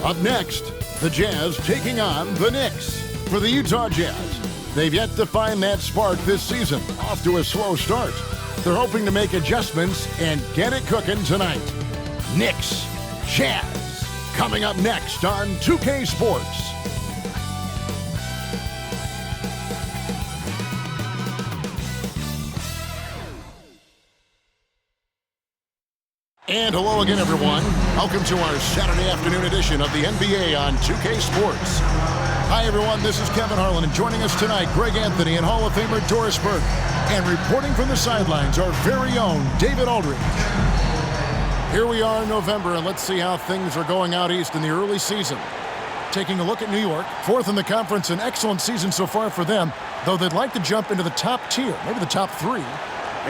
Up next, the Jazz taking on the Knicks. For the Utah Jazz, they've yet to find that spark this season. Off to a slow start. They're hoping to make adjustments and get it cooking tonight. Knicks, Jazz, coming up next on 2K Sports. And hello again, everyone. Welcome to our Saturday afternoon edition of the NBA on 2K Sports. Hi, everyone. This is Kevin Harlan, and joining us tonight, Greg Anthony and Hall of Famer Doris Burke. And reporting from the sidelines, our very own David Aldridge. Here we are in November, and let's see how things are going out east in the early season. Taking a look at New York, fourth in the conference, an excellent season so far for them, though they'd like to jump into the top tier, maybe the top three.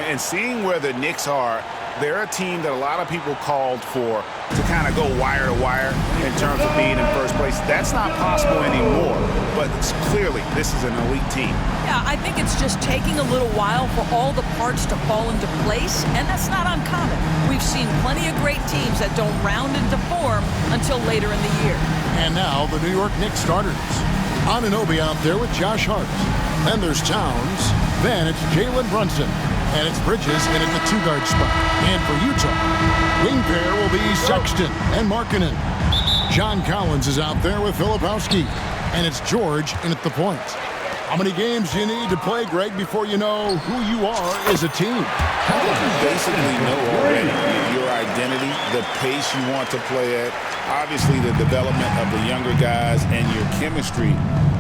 And seeing where the Knicks are, they're a team that a lot of people called for to kind of go wire to wire in terms of being in first place. That's not possible anymore, but clearly this is an elite team. Yeah, I think it's just taking a little while for all the parts to fall into place, and that's not uncommon. We've seen plenty of great teams that don't round into form until later in the year. And now the New York Knicks starters. Anunoby out there with Josh Hart. Then there's Towns. Then it's Jalen Brunson. And it's Bridges in at the two-guard spot. And for Utah, wing pair will be Sexton and Markkanen. John Collins is out there with Filipowski. And it's George in at the point. How many games do you need to play, Greg, before you know who you are as a team? I think you basically know already your identity, the pace you want to play at, obviously the development of the younger guys, and your chemistry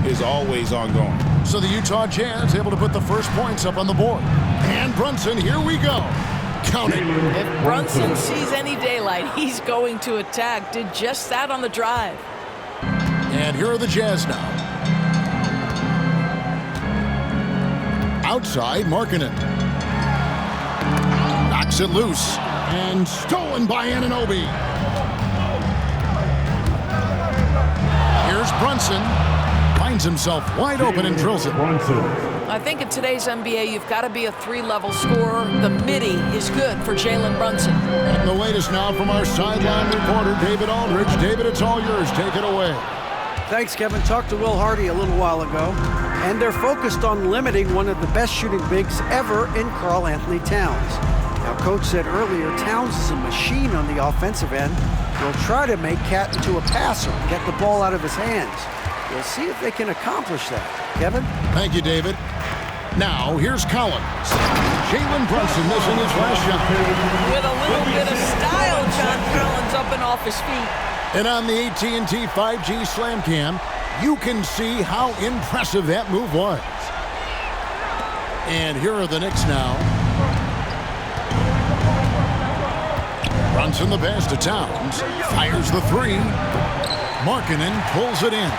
is always ongoing. So the Utah Jazz able to put the first points up on the board. And Brunson, here we go. Count it. If Brunson sees any daylight, he's going to attack. Did just that on the drive. And here are the Jazz now. Outside, Markkanen. Knocks it loose. And stolen by Anunoby. Here's Brunson. Finds himself wide open and drills it. I think in today's NBA, you've got to be a three-level scorer. The midi is good for Jalen Brunson. And the latest now from our sideline reporter, David Aldridge. David, it's all yours. Take it away. Thanks, Kevin. Talked to Will Hardy a little while ago, and they're focused on limiting one of the best shooting bigs ever in Karl Anthony Towns. Now, Coach said earlier, Towns is a machine on the offensive end. They'll try to make Cat into a passer, get the ball out of his hands. We'll see if they can accomplish that. Kevin? Thank you, David. Now, here's Collins. Jalen Brunson missing his last shot. With a little bit of style, John Collins up and off his feet. And on the AT&T 5G Slam Cam, you can see how impressive that move was. And here are the Knicks now. Brunson the pass to Towns. Fires the three. Markkanen pulls it in.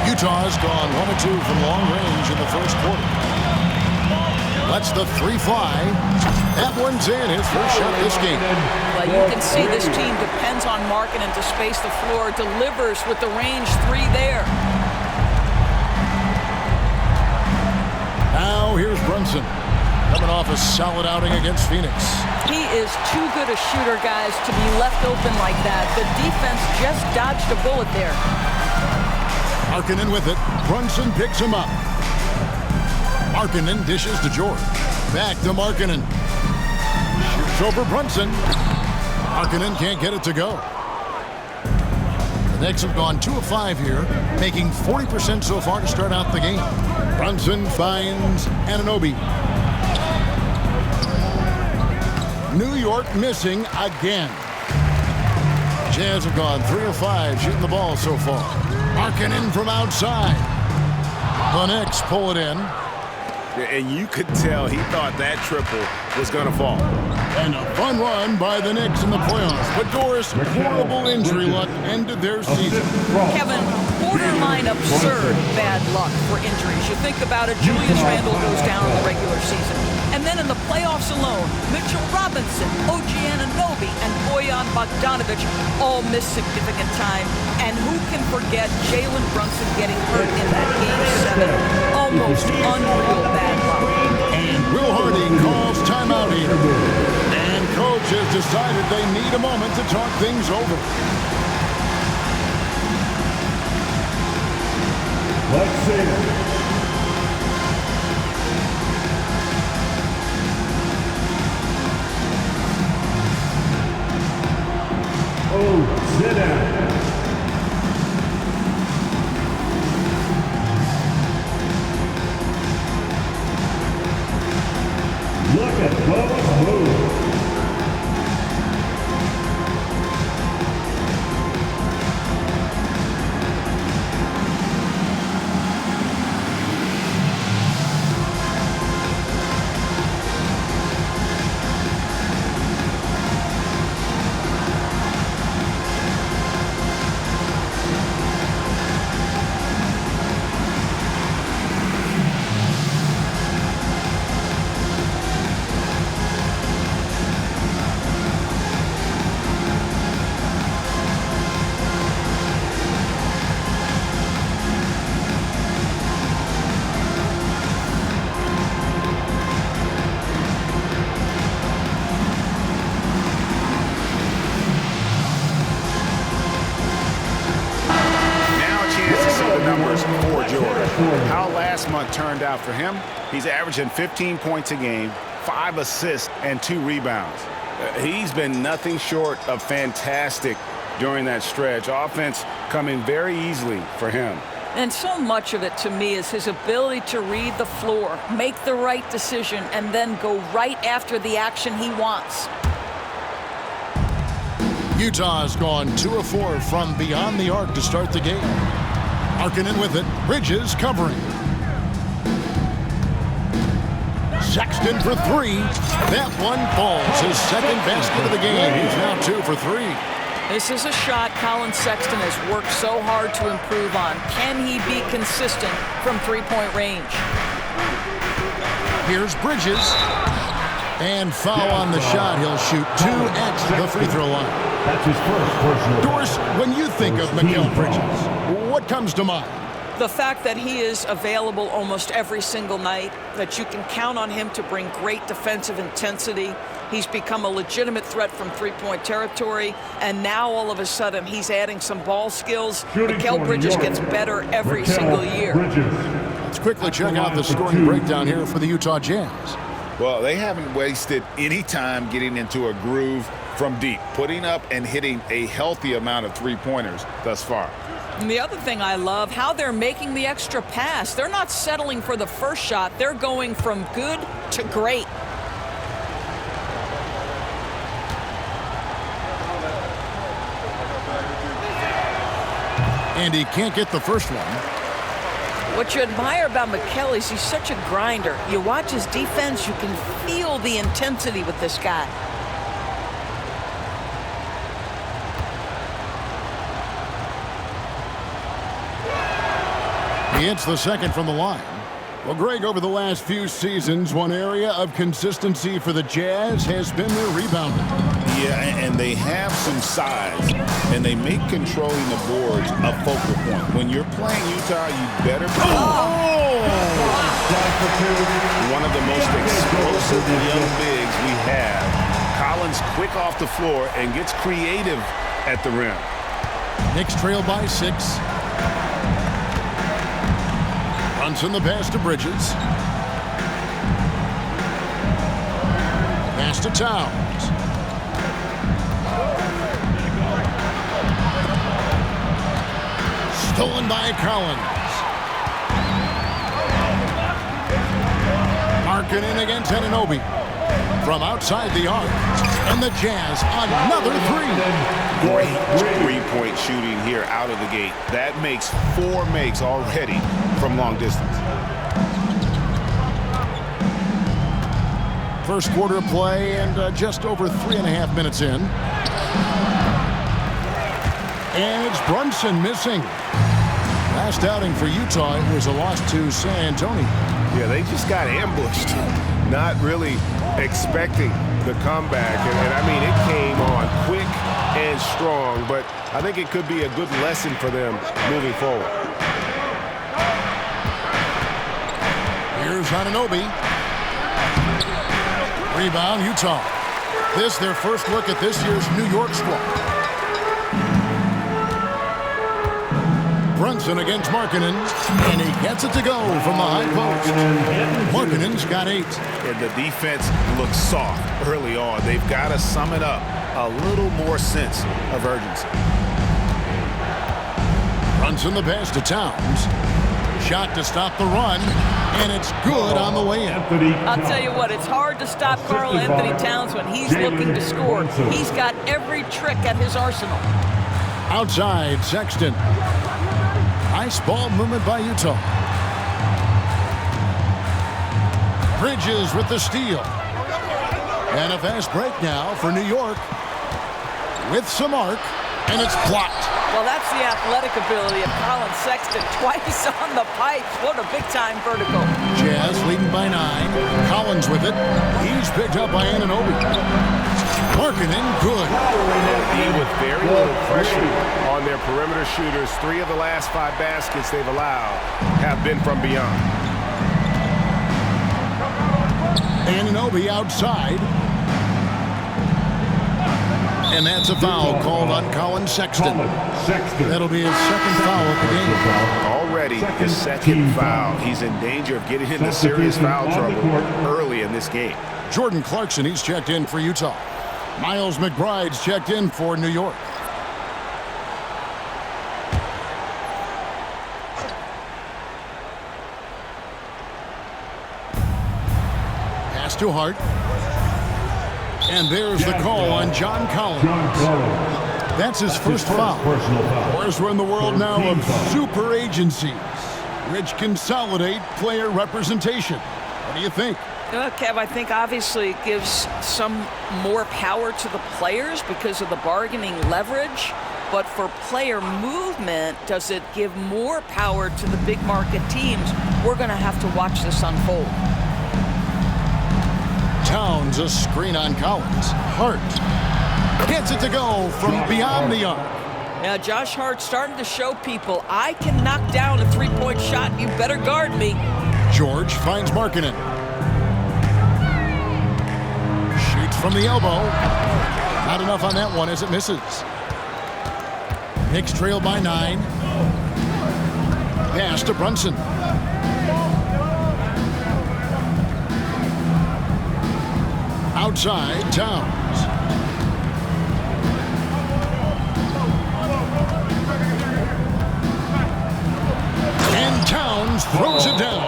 Utah's gone 1 of 2 from long range in the first quarter. Lets the three fly. That one's in. His first shot this game. Well, you can see this team depends on Markkanen to space the floor. Delivers with the range three there. Now here's Brunson. Coming off a solid outing against Phoenix. He is too good a shooter, guys, to be left open like that. The defense just dodged a bullet there. Markkanen with it. Brunson picks him up. Markkanen dishes to George. Back to Markkanen. Shoots over Brunson. Markkanen can't get it to go. The Knicks have gone 2 of 5 here, making 40% so far to start out the game. Brunson finds Anunoby. New York missing again. Jazz have gone 3 of 5 shooting the ball so far. Markkanen from outside. The Knicks pull it in. And you could tell he thought that triple was going to fall. And a fun run by the Knicks in the playoffs. But Doris, horrible injury luck ended their season. Kevin, borderline absurd bad luck for injuries. You think about it, Julius Randle goes down in the regular season. And then in the playoffs alone, Mitchell Robinson, OG Anunoby, and Bojan Bogdanovic all missed significant time. And who can forget Jalen Brunson getting hurt in that Game 7? Almost unreal bad luck. And Will Hardy calls timeout here. And coach has decided they need a moment to talk things over. Let's see. Oh, sit down. Look at Bubba's move. How last month turned out for him, he's averaging 15 points a game, 5 assists, and 2 rebounds. He's been nothing short of fantastic during that stretch. Offense coming very easily for him. And so much of it, to me, is his ability to read the floor, make the right decision, and then go right after the action he wants. Utah's gone 2 of 4 from beyond the arc to start the game. Markkanen with it. Bridges covering. Sexton for 3. That one falls. His second basket of the game. He's now 2 for 3. This is a shot Colin Sexton has worked so hard to improve on. Can he be consistent from three-point range? Here's Bridges. And foul on the shot. He'll shoot 2 at the free throw line. That's his first personal. Doris, when you think of Mikal Bridges, what comes to mind? The fact that he is available almost every single night, that you can count on him to bring great defensive intensity. He's become a legitimate threat from three-point territory, and now all of a sudden he's adding some ball skills. Mikal Bridges gets better every single year. Let's quickly check out the scoring breakdown here for the Utah Jazz. Well, they haven't wasted any time getting into a groove from deep, putting up and hitting a healthy amount of three-pointers thus far. And the other thing I love, how they're making the extra pass. They're not settling for the first shot. They're going from good to great. And he can't get the first one. What you admire about Mikal is he's such a grinder. You watch his defense, you can feel the intensity with this guy. He hits the second from the line. Well, Greg, over the last few seasons, one area of consistency for the Jazz has been their rebounding. Yeah, and they have some size, and they make controlling the boards a focal point. When you're playing Utah, you better be one of the most explosive young bigs we have. Collins quick off the floor and gets creative at the rim. Knicks trail by 6. Brunson the pass to Bridges. Pass to Towns. Stolen by Collins. Markkanen against Anunoby. From outside the arc. And the Jazz another 3. Great three-point shooting here out of the gate. That makes 4 makes already from long distance. First quarter play and just over 3.5 minutes in. And it's Brunson missing. Last outing for Utah, it was a loss to San Antonio. Yeah, they just got ambushed. Not really expecting the comeback. And I mean, it came on quick and strong, but I think it could be a good lesson for them moving forward. Here's Anunoby. Rebound, Utah. This their first look at this year's New York squad. Brunson against Markkanen, and he gets it to go from the high post. Markkanen's got 8. And the defense looks soft early on. They've got to sum it up. A little more sense of urgency. Brunson the pass to Towns. Shot to stop the run, and it's good on the way in. I'll tell you what, it's hard to stop Karl Anthony Towns when he's looking to score. He's got every trick at his arsenal. Outside, Sexton. Nice ball movement by Utah. Bridges with the steal. And a fast break now for New York. With some arc, and it's blocked. Well, that's the athletic ability of Colin Sexton. Twice on the pipes. What a big-time vertical. Jazz leading by 9. Collins with it. He's picked up by Anunoby. Markkanen, good. With very little pressure on their perimeter shooters. 3 of the last 5 baskets they've allowed have been from beyond. Anunoby outside. And that's a foul called on Colin Sexton. That'll be his second foul of the game. Already his second foul. He's in danger of getting into serious foul trouble early in this game. Jordan Clarkson, he's checked in for Utah. Miles McBride's checked in for New York. Pass to Hart. And there's the call on John Collins. That's his first foul. Of course, we're in the world now of super agencies, which consolidate player representation. What do you think? Kev, I think obviously it gives some more power to the players because of the bargaining leverage. But for player movement, does it give more power to the big market teams? We're going to have to watch this unfold. Towns, a screen on Collins. Hart gets it to go from beyond the arc. Now, Josh Hart starting to show people, I can knock down a three-point shot. You better guard me. George finds Markkanen. Shoots from the elbow. Not enough on that one as it misses. Knicks trail by 9. Pass to Brunson. Outside, Towns. And Towns throws it down.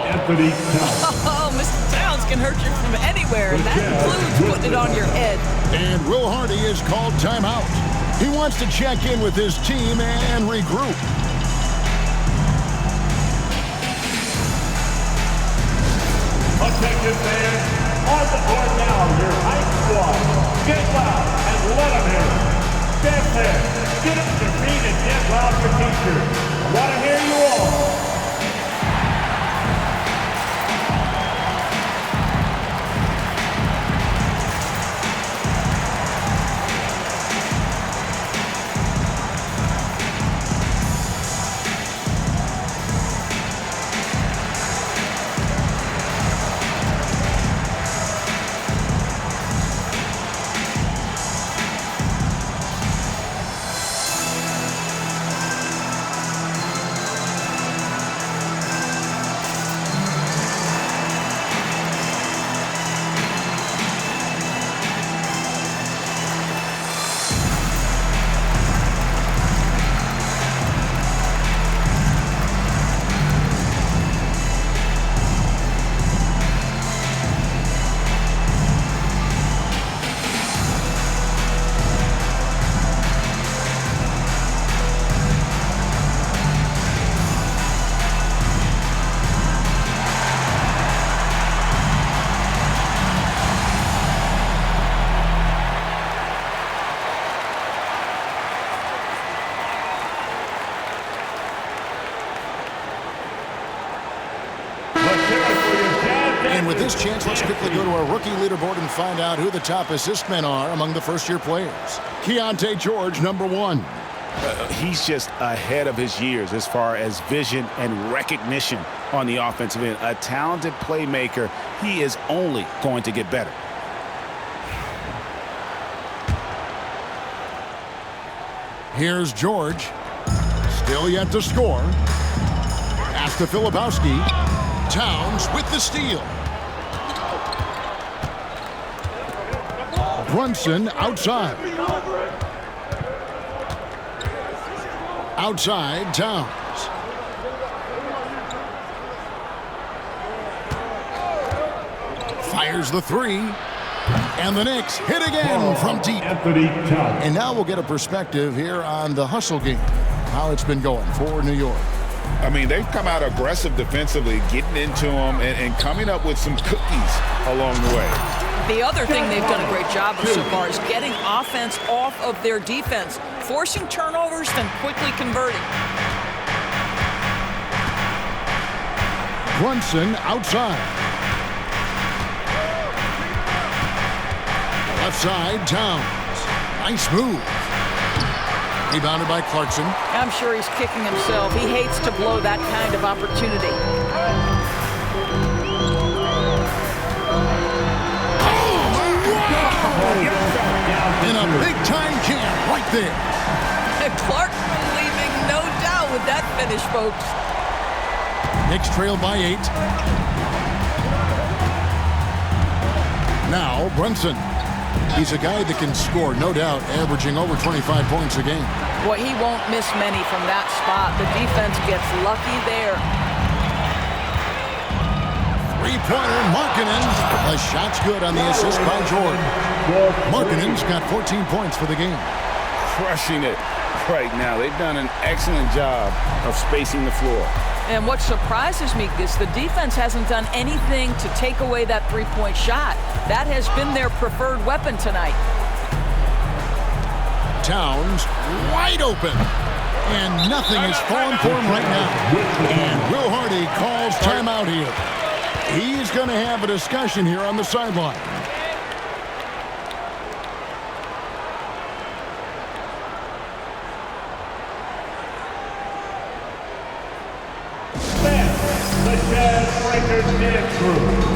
Oh, Mr. Towns can hurt you from anywhere. That includes putting it on your head. And Will Hardy is called timeout. He wants to check in with his team and regroup. Attention fans. On the board now, your high squad. Get loud and let them hear it. Stand there, get up to your feet and get loud for teachers. I want to hear you all. And with this chance, let's quickly go to our rookie leaderboard and find out who the top assist men are among the first-year players. Keontae George, number 1. He's just ahead of his years as far as vision and recognition on the offensive end. A talented playmaker. He is only going to get better. Here's George. Still yet to score. Pass to Filipowski. Towns with the steal. Brunson outside. Outside, Towns. Fires the three. And the Knicks hit again from deep. And now we'll get a perspective here on the hustle game, how it's been going for New York. I mean, they've come out aggressive defensively, getting into them and coming up with some cookies along the way. The other thing they've done a great job of so far is getting offense off of their defense, forcing turnovers, then quickly converting. Brunson outside. Left side, Towns. Nice move. Rebounded by Clarkson. I'm sure he's kicking himself. He hates to blow that kind of opportunity. In a big-time jam right there. Clarkson leaving no doubt with that finish, folks. Knicks trail by 8. Now Brunson. He's a guy that can score, no doubt, averaging over 25 points a game. Boy, he won't miss many from that spot. The defense gets lucky there. Three-pointer, Markkanen. The shot's good on the assist by Jordan. Markkanen's got 14 points for the game. Crushing it right now. They've done an excellent job of spacing the floor. And what surprises me is the defense hasn't done anything to take away that three-point shot. That has been their preferred weapon tonight. Towns wide open. And nothing is falling for him right now. And Will Hardy calls timeout here. He's going to have a discussion here on the sideline. The Jazz Breakers dance crew.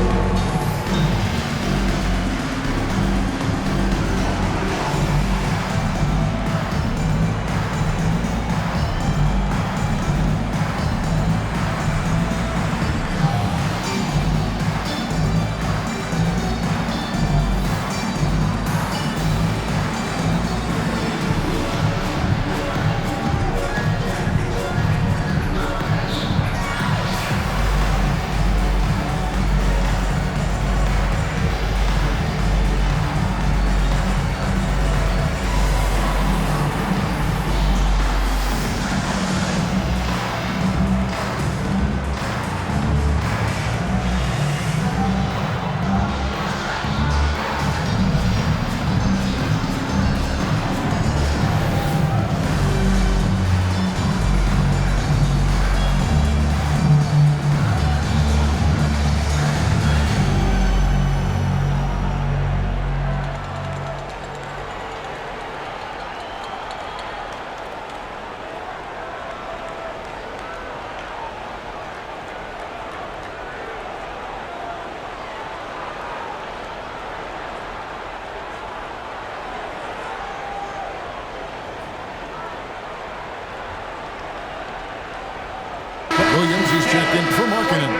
Williams is checked in for Markkanen.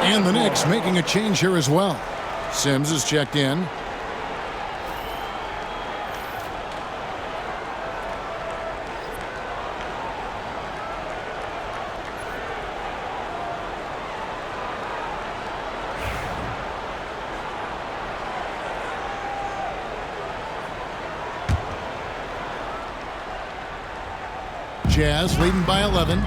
And the Knicks making a change here as well. Sims is checked in. Jazz leading by 11.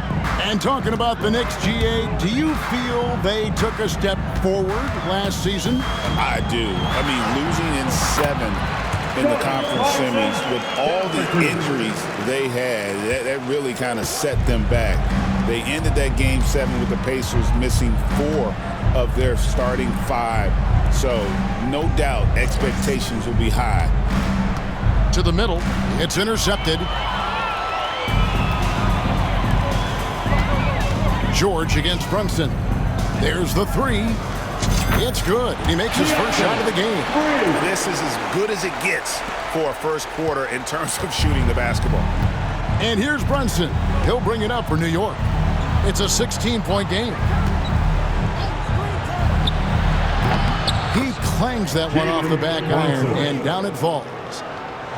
And talking about the Knicks, GA, do you feel they took a step forward last season? I do. I mean, losing in 7 in the conference semis with all the injuries they had, that really kind of set them back. They ended that game 7 with the Pacers missing 4 of their starting 5. So, no doubt, expectations will be high. To the middle. It's intercepted. George against Brunson. There's the three. It's good. He makes his first shot of the game. This is as good as it gets for a first quarter in terms of shooting the basketball. And here's Brunson. He'll bring it up for New York. It's a 16-point game. He clangs that one off the back iron, and down it falls.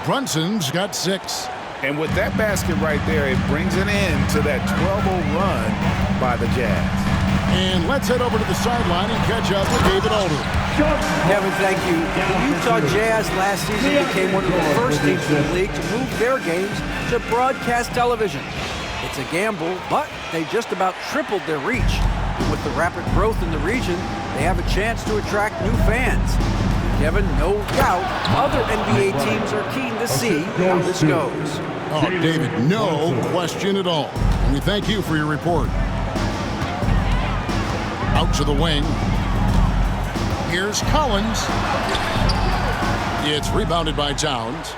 Brunson's got 6. And with that basket right there, it brings an end to that 12-0 run by the Jazz. And let's head over to the sideline and catch up with David Aldridge. Kevin, thank you. The Utah Jazz last season became one of the first teams in the league to move their games to broadcast television. It's a gamble, but they just about tripled their reach. And with the rapid growth in the region, they have a chance to attract new fans. Kevin, no doubt, other NBA teams are keen to see how this goes. Oh, David, no question at all. And we thank you for your report. Out to the wing. Here's Collins. It's rebounded by Towns.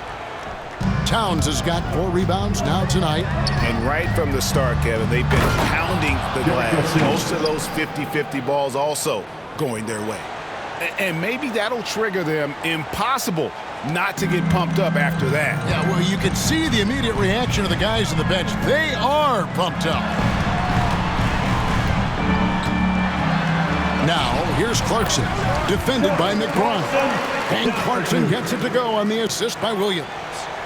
Towns has got 4 rebounds now tonight. And right from the start, Kevin, they've been pounding the glass. Most of those 50-50 balls also going their way. And maybe that'll trigger them. Impossible not to get pumped up after that. Yeah, well, you can see the immediate reaction of the guys on the bench. They are pumped up. Now, here's Clarkson, defended by McBride. And Clarkson gets it to go on the assist by Williams.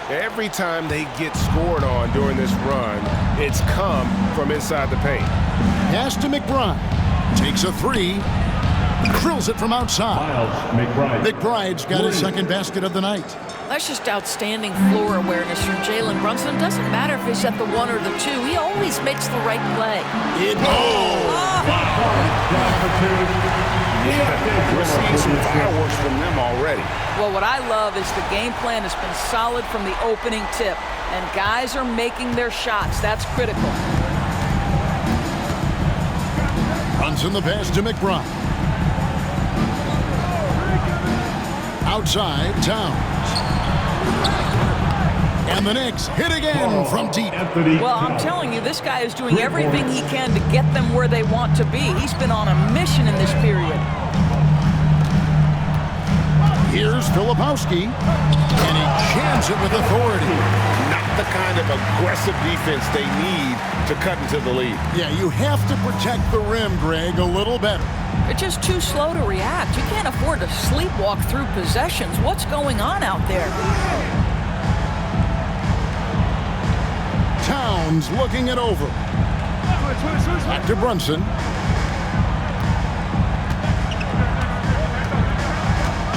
Every time they get scored on during this run, it's come from inside the paint. Pass to McBride. Takes a 3. Drills it from outside. McBride's got his second basket of the night. That's just outstanding floor awareness from Jalen Brunson. Doesn't matter if he's at the 1 or the 2. He always makes the right play. We're seeing some fireworks from them already. Well, what I love is the game plan has been solid from the opening tip, and guys are making their shots. That's critical. Brunson the pass to McBride. Outside, Towns. And the Knicks hit again from deep. Well, I'm telling you, this guy is doing everything he can to get them where they want to be. He's been on a mission in this period. Here's Filipowski, and he jams it with authority. Not the kind of aggressive defense they need to cut into the lead. Yeah, you have to protect the rim, Greg, a little better. They're just too slow to react. You can't afford to sleepwalk through possessions. What's going on out there? Towns looking it over. Back to Brunson.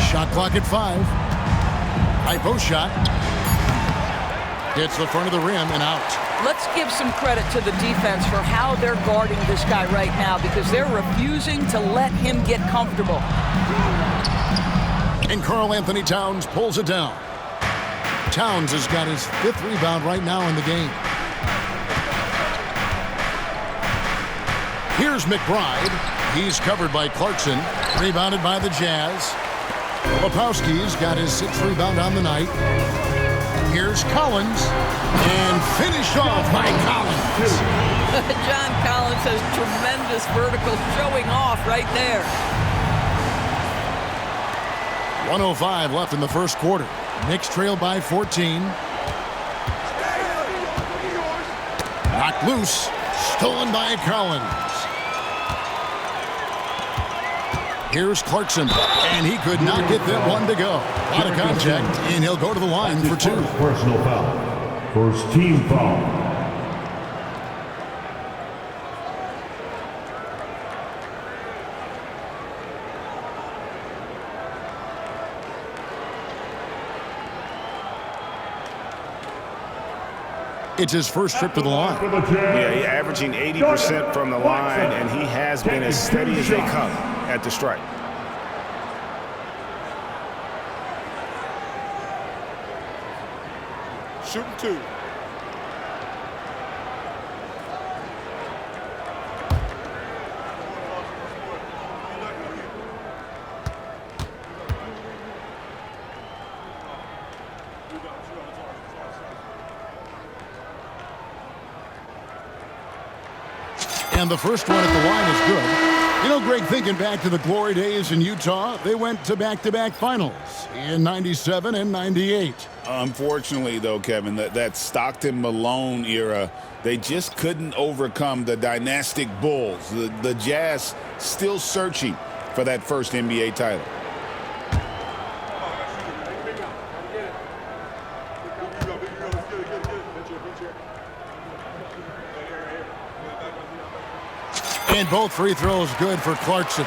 Shot clock at 5. High post shot. Hits the front of the rim and out. Let's give some credit to the defense for how they're guarding this guy right now, because they're refusing to let him get comfortable. And Karl Anthony Towns pulls it down. Towns has got his 5th rebound right now in the game. Here's McBride. He's covered by Clarkson. Rebounded by the Jazz. Filipowski's got his 6th rebound on the night. Here's Collins. And finished off by Collins. John Collins has tremendous vertical showing off right there. 1:05 left in the first quarter. Knicks trail by 14. Knocked loose. Stolen by Collins. Here's Clarkson, and he could not get that one to go. Out of contact, and he'll go to the line for 2. Personal foul. First team foul. It's his first trip to the line. Yeah, he's averaging 80% from the line, and he has been as steady as they come at the strike. Shooting 2. And the first one at the line is good. You know, Greg, thinking back to the glory days in Utah, they went to back-to-back finals in 97 and 98. Unfortunately, though, Kevin, that Stockton-Malone era, they just couldn't overcome the dynastic Bulls. The Jazz still searching for that first NBA title. And both free throws good for Clarkson.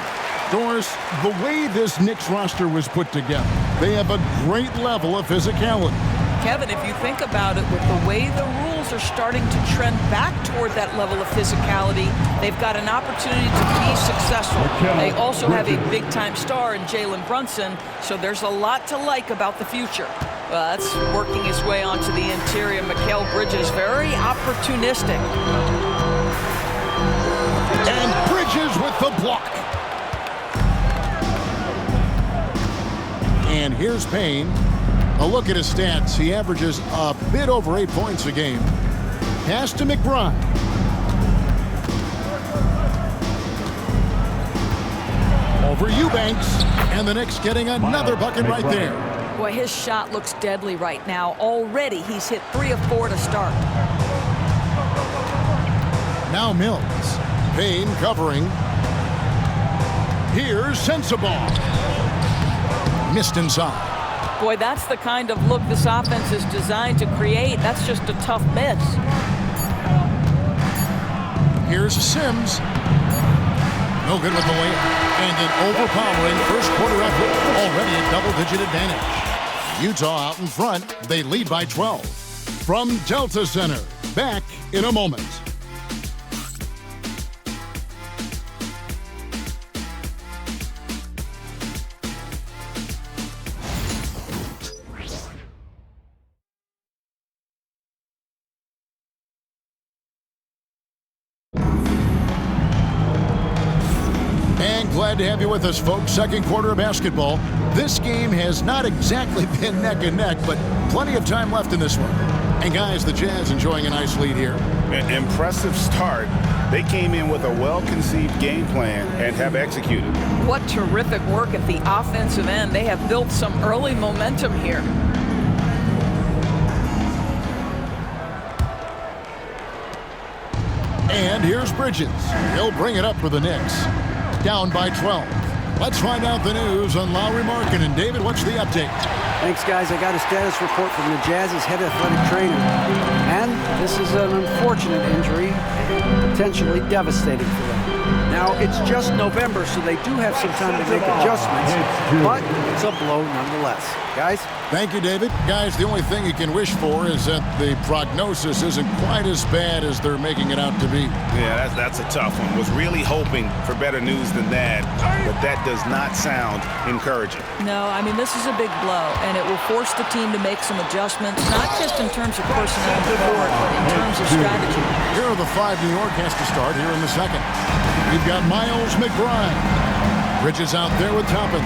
Doris, the way this Knicks roster was put together, they have a great level of physicality. Kevin, if you think about it, with the way the rules are starting to trend back toward that level of physicality, they've got an opportunity to be successful. They also have a big-time star in Jalen Brunson, so there's a lot to like about the future. Well, that's working his way onto the interior. Mikal Bridges, very opportunistic. And Bridges with the block. And here's Payne. A look at his stats. He averages a bit over 8 points a game. Pass to McBride. Over Eubanks. And the Knicks getting another bucket right there. Boy, his shot looks deadly right now. Already, he's hit 3 of 4 to start. Now Mills. Payne covering. Here's Sensabaugh. Missed inside. Boy, that's the kind of look this offense is designed to create. That's just a tough miss. Here's Sims. No good with the layup. And an overpowering first quarter effort. Already a double-digit advantage. Utah out in front. They lead by 12. From Delta Center. Back in a moment. Glad to have you with us, folks. Second quarter of basketball. This game has not exactly been neck and neck, but plenty of time left in this one. And guys, the Jazz enjoying a nice lead here. An impressive start. They came in with a well-conceived game plan and have executed. What terrific work at the offensive end. They have built some early momentum here. And here's Bridges. He'll bring it up for the Knicks. Down by 12. Let's find out the news on Lauri, Markkanen. David, what's the update? Thanks, guys. I got a status report from the Jazz's head athletic trainer. And this is an unfortunate injury, potentially devastating for them. Now, it's just November, so they do have some time to make adjustments, but it's a blow nonetheless. Guys? Thank you, David. Guys, the only thing you can wish for is that the prognosis isn't quite as bad as they're making it out to be. Yeah, that's a tough one. Was really hoping for better news than that, but that does not sound encouraging. No, I mean, this is a big blow, and it will force the team to make some adjustments, not just in terms of personnel and forward, but in terms of strategy. Here are the 5 New York has to start here in the second. We've got Miles McBride. Bridges out there with Toppin.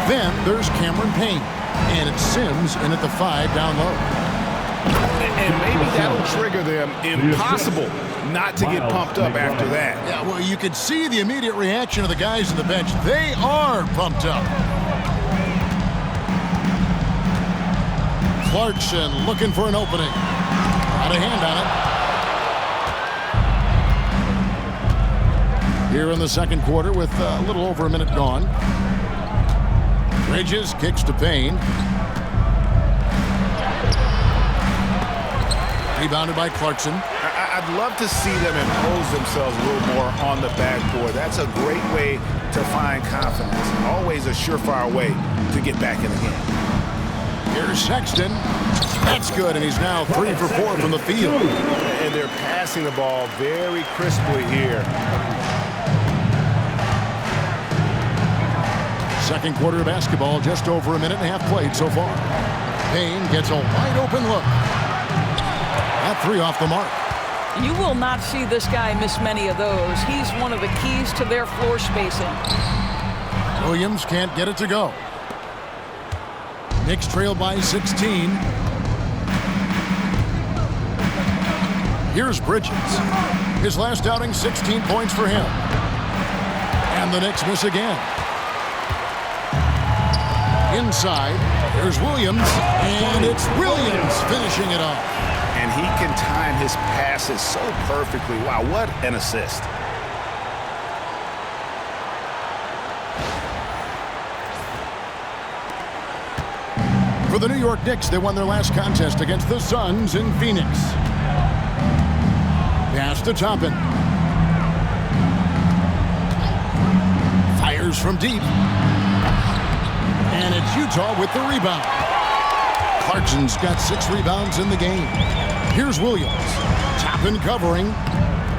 Then there's Cameron Payne. And it's Sims in at the 5 down low. And maybe that'll trigger them. Impossible not to get pumped up after that. Yeah, well, you could see the immediate reaction of the guys on the bench. They are pumped up. Clarkson looking for an opening. Got a hand on it. Here in the second quarter with a little over a minute gone. Bridges kicks to Payne. Rebounded by Clarkson. I'd love to see them impose themselves a little more on the backboard. That's a great way to find confidence. Always a surefire way to get back in the game. Here's Sexton. That's good, and he's now 3 for 4 from the field. And they're passing the ball very crisply here. Second quarter of basketball, just over a minute and a half played so far. Payne gets a wide open look. That 3 off the mark. You will not see this guy miss many of those. He's one of the keys to their floor spacing. Williams can't get it to go. Knicks trail by 16. Here's Bridges. His last outing, 16 points for him. the Knicks miss again. Inside, there's Williams, and it's Williams finishing it off. And he can time his passes so perfectly. Wow, what an assist. For the New York Knicks, they won their last contest against the Suns in Phoenix. Pass to Toppin. Fires from deep. And it's Utah with the rebound. Clarkson's got 6 rebounds in the game. Here's Williams. Toppin covering.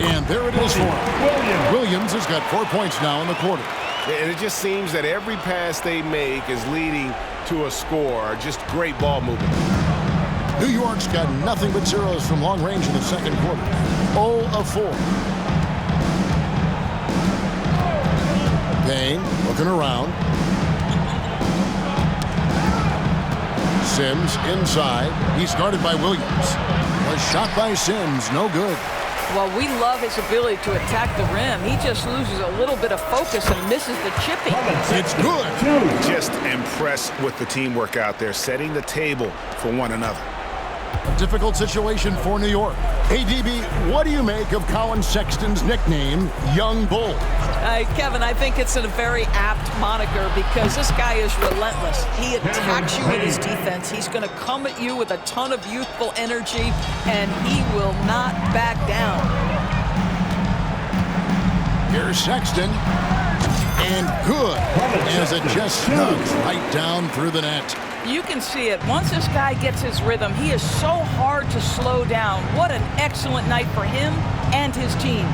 And there it is for him. Williams has got 4 points now in the quarter. And it just seems that every pass they make is leading to a score. Just great ball movement. New York's got nothing but zeros from long range in the second quarter. 0 of 4. Payne looking around. Sims inside. He's guarded by Williams. A shot by Sims, no good. Well, we love his ability to attack the rim. He just loses a little bit of focus and misses the chipping. It's good. Just impressed with the teamwork out there, setting the table for one another. A difficult situation for New York. Hey, DB, what do you make of Colin Sexton's nickname, Young Bull? Kevin, I think it's a very apt moniker because this guy is relentless. He attacks you with his defense. He's going to come at you with a ton of youthful energy, and he will not back down. Here's Sexton. And good, as it just snugs right down through the net. You can see it. Once this guy gets his rhythm, he is so hard to slow down. What an excellent night for him and his team.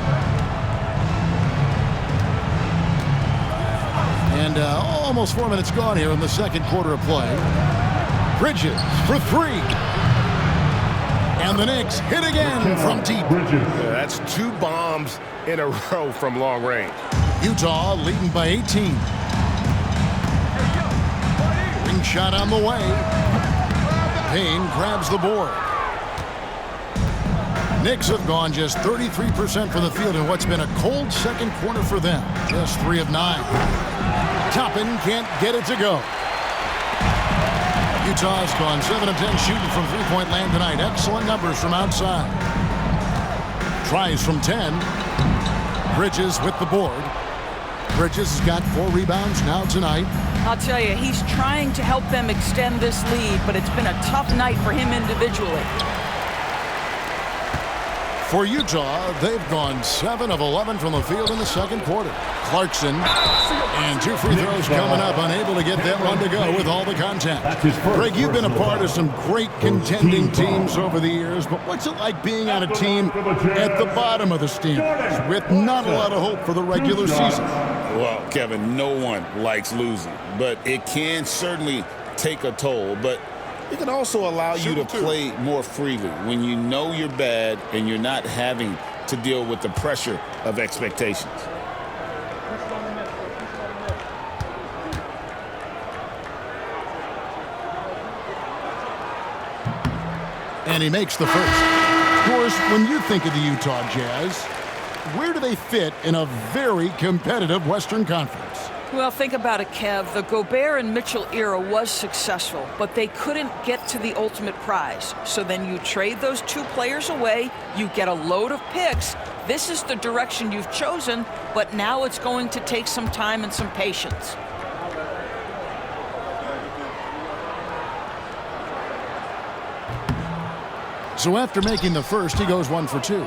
And almost 4 minutes gone here in the second quarter of play. Bridges for 3. And the Knicks hit again from deep. That's 2 bombs in a row from long range. Utah leading by 18. Ring shot on the way. Payne grabs the board. Knicks have gone just 33% from the field in what's been a cold second quarter for them. Just 3 of 9. Toppin can't get it to go. Utah's gone 7 of 10 shooting from three-point land tonight. Excellent numbers from outside. Tries from 10. Bridges with the board. Bridges has got 4 rebounds now tonight. I'll tell you, he's trying to help them extend this lead, but it's been a tough night for him individually. For Utah, they've gone 7 of 11 from the field in the second quarter. Clarkson and 2 free throws coming up, unable to get that one to go with all the contact. Greg, you've been a part of some great contending teams over the years, but what's it like being on a team at the bottom of the standings with not a lot of hope for the regular season? Well, Kevin, no one likes losing, but it can certainly take a toll. But it can also allow you to play more freely when you know you're bad and you're not having to deal with the pressure of expectations. And he makes the first. Of course, when you think of the Utah Jazz, where do they fit in a very competitive Western Conference? Well, think about it, Kev. The Gobert and Mitchell era was successful, but they couldn't get to the ultimate prize. So then you trade those 2 players away, you get a load of picks. This is the direction you've chosen, but now it's going to take some time and some patience. So after making the first, he goes 1 for 2.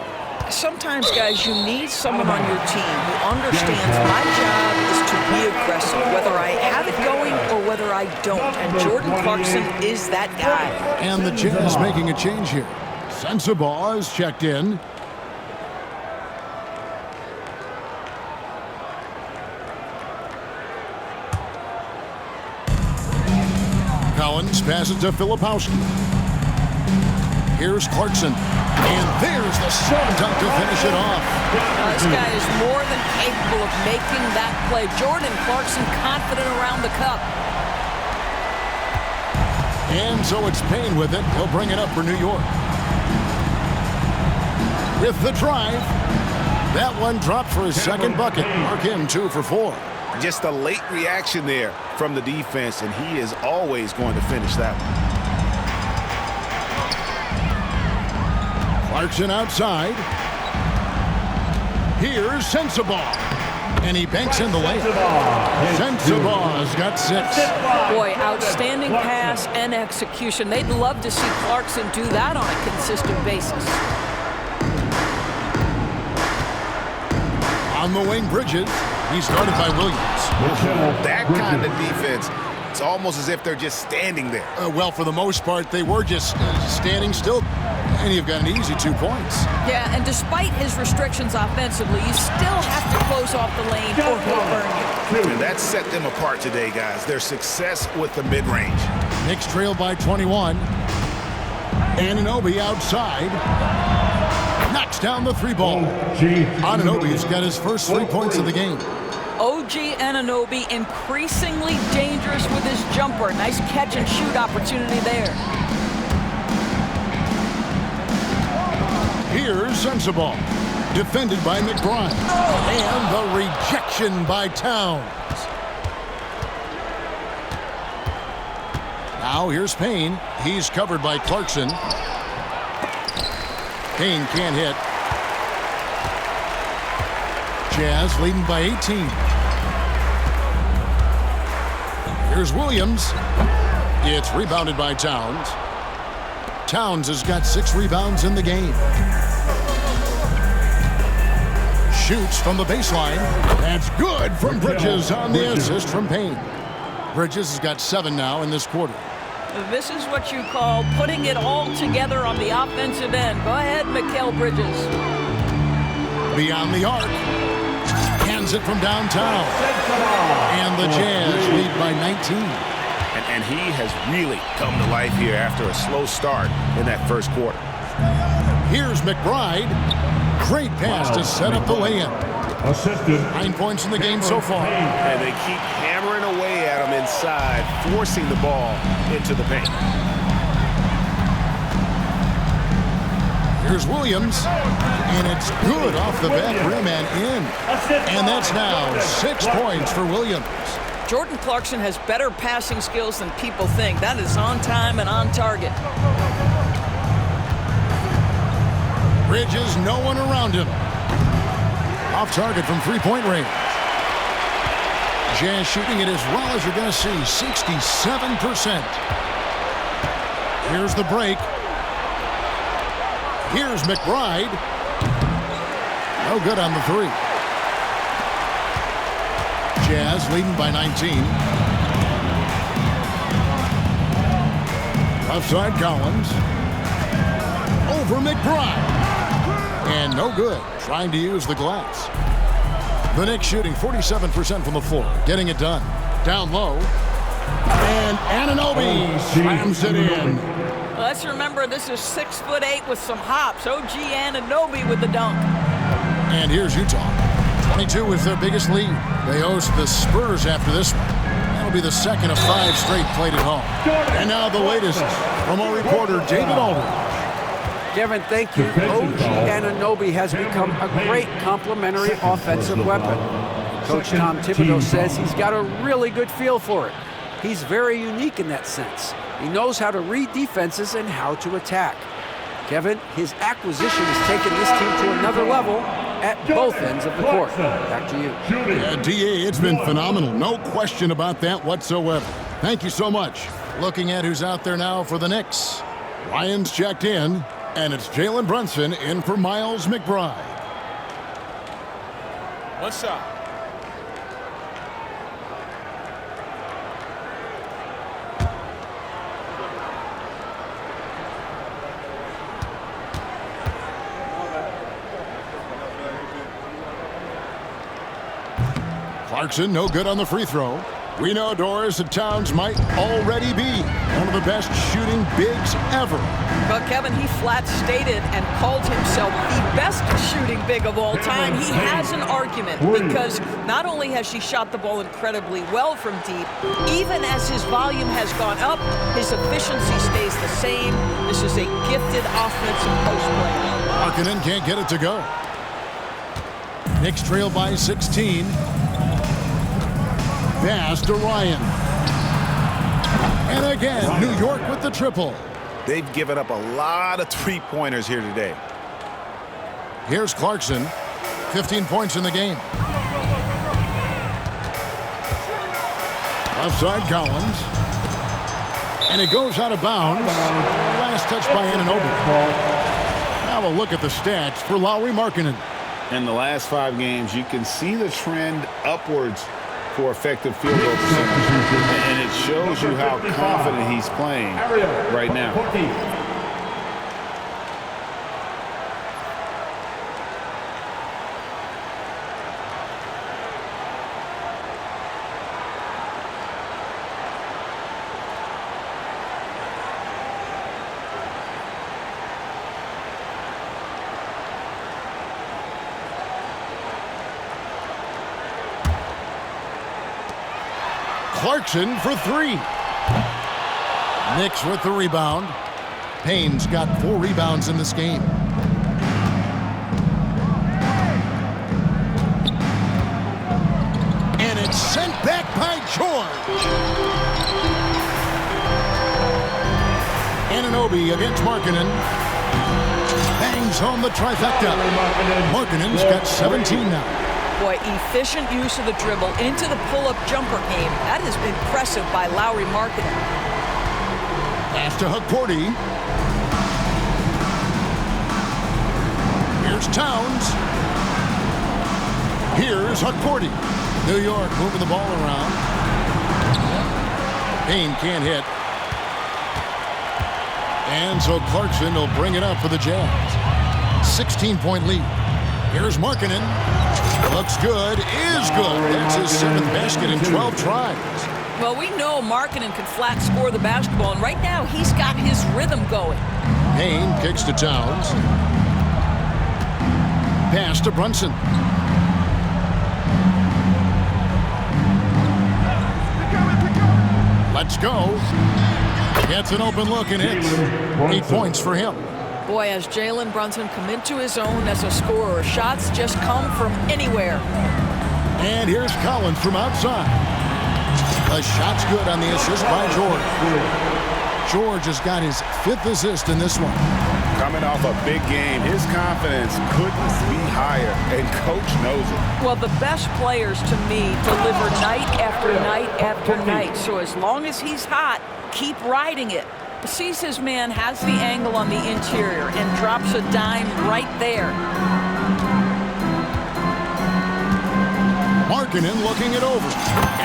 Sometimes, guys, you need someone on your team who understands my job is to be aggressive, whether I have it going or whether I don't. And Jordan Clarkson is that guy. And the Jazz making a change here. Sensabaugh is checked in. Collins passes to Filipowski. Here's Clarkson. And there's the slam dunk to finish it off. This guy is more than capable of making that play. Jordan Clarkson confident around the cup. And so it's Payne with it. He'll bring it up for New York. With the drive. That one dropped for his second bucket. Mark him 2 for 4. Just a late reaction there from the defense, and he is always going to finish that one. Clarkson outside. Here's Sensabaugh. And he banks in the layup. Sensabaugh's got 6. Boy, outstanding pass and execution. They'd love to see Clarkson do that on a consistent basis. On the wing, Bridges. He's guarded by Williams. That kind of defense, it's almost as if they're just standing there. Well, for the most part, they were just standing still. And you've got an easy 2 points. Yeah, and despite his restrictions offensively, you still have to close off the lane or he'll burn you. And that set them apart today, guys. Their success with the mid-range. Knicks trail by 21. Anunoby outside. Knocks down the 3-ball. Anunoby's got his first 3 points of the game. OG Anunoby increasingly dangerous with his jumper. Nice catch and shoot opportunity there. Here's Sensabaugh, defended by McBride. And the rejection by Towns. Now here's Payne. He's covered by Clarkson. Payne can't hit. Jazz leading by 18. Here's Williams. It's rebounded by Towns. Towns has got 6 rebounds in the game. Shoots from the baseline. That's good from Bridges on the assist from Payne. Bridges has got 7 now in this quarter. This is what you call putting it all together on the offensive end. Go ahead, Mikal Bridges. Beyond the arc. Hands it from downtown. And the Jazz lead by 19. And he has really come to life here after a slow start in that first quarter. Here's McBride. Great pass to set up the lay-in. 9 points in the game so far. And they keep hammering away at him inside, forcing the ball into the paint. Here's Williams. And it's good off the back rim and in. And that's now 6 points for Williams. Jordan Clarkson has better passing skills than people think. That is on time and on target. Bridges, no one around him. Off target from 3-point range. Jazz shooting it as well as you're going to see, 67%. Here's the break. Here's McBride. No good on the 3. Jazz leading by 19. Left side Collins. Over McBride. And no good. Trying to use the glass. The Knicks shooting 47% from the floor. Getting it done. Down low. And Anunoby slams it in. Let's remember this is 6'8" with some hops. OG Anunoby with the dunk. And here's Utah. 22 is their biggest lead. They host the Spurs after this one. That'll be the second of 5 straight played at home. And now the latest from our reporter, David Aldridge. Kevin, thank you. OG Anunoby has become a great complementary offensive weapon. Coach Tom Thibodeau says he's got a really good feel for it. He's very unique in that sense. He knows how to read defenses and how to attack. Kevin, his acquisition has taken this team to another level at both ends of the court. Back to you. Yeah, DA, it's been phenomenal. No question about that whatsoever. Thank you so much. Looking at who's out there now for the Knicks. Ryan's checked in, and it's Jalen Brunson in for Miles McBride. What's up? Clarkson, no good on the free throw. We know, Doris, that Towns might already be one of the best shooting bigs ever. But Kevin, he flat stated and called himself the best shooting big of all time. He has an argument because not only has he shot the ball incredibly well from deep, even as his volume has gone up, his efficiency stays the same. This is a gifted offensive post player. Markkanen can't get it to go. Knicks trail by 16. Pass to Ryan. And again, New York with the triple. They've given up a lot of three-pointers here today. Here's Clarkson. 15 points in the game. Offside Collins. And it goes out of bounds. Last touch by Anunoby. Now a look at the stats for Lauri Markkanen. In the last 5 games, you can see the trend upwards for effective field goal percentage. And it shows you how confident he's playing right now. Clarkson for 3. Knicks with the rebound. Payne's got 4 rebounds in this game. And it's sent back by George. Anunoby against Markkanen. Bangs home the trifecta. Markkanen's got 17 now. Boy, efficient use of the dribble into the pull-up jumper game. That is impressive by Lauri Markkanen. Pass to Hukporti. Here's Towns. Here's Hukporti. New York moving the ball around. Payne can't hit. And so Clarkson will bring it up for the Jazz. 16-point lead. Here's Markkanen. Looks good, is good. That's his 7th basket in 12 tries. Well, we know Markkanen can flat score the basketball, and right now he's got his rhythm going. Payne kicks to Towns. Pass to Brunson. Let's go. Gets an open look and hits. 8 points for him. Boy, has Jalen Brunson come into his own as a scorer. Shots just come from anywhere. And here's Collins from outside. The shot's good on the assist by George. George has got his 5th assist in this one. Coming off a big game, his confidence couldn't be higher, and coach knows it. Well, the best players to me deliver night after night after night. So as long as he's hot, keep riding it. Sees his man, has the angle on the interior, and drops a dime right there. Markkanen looking it over.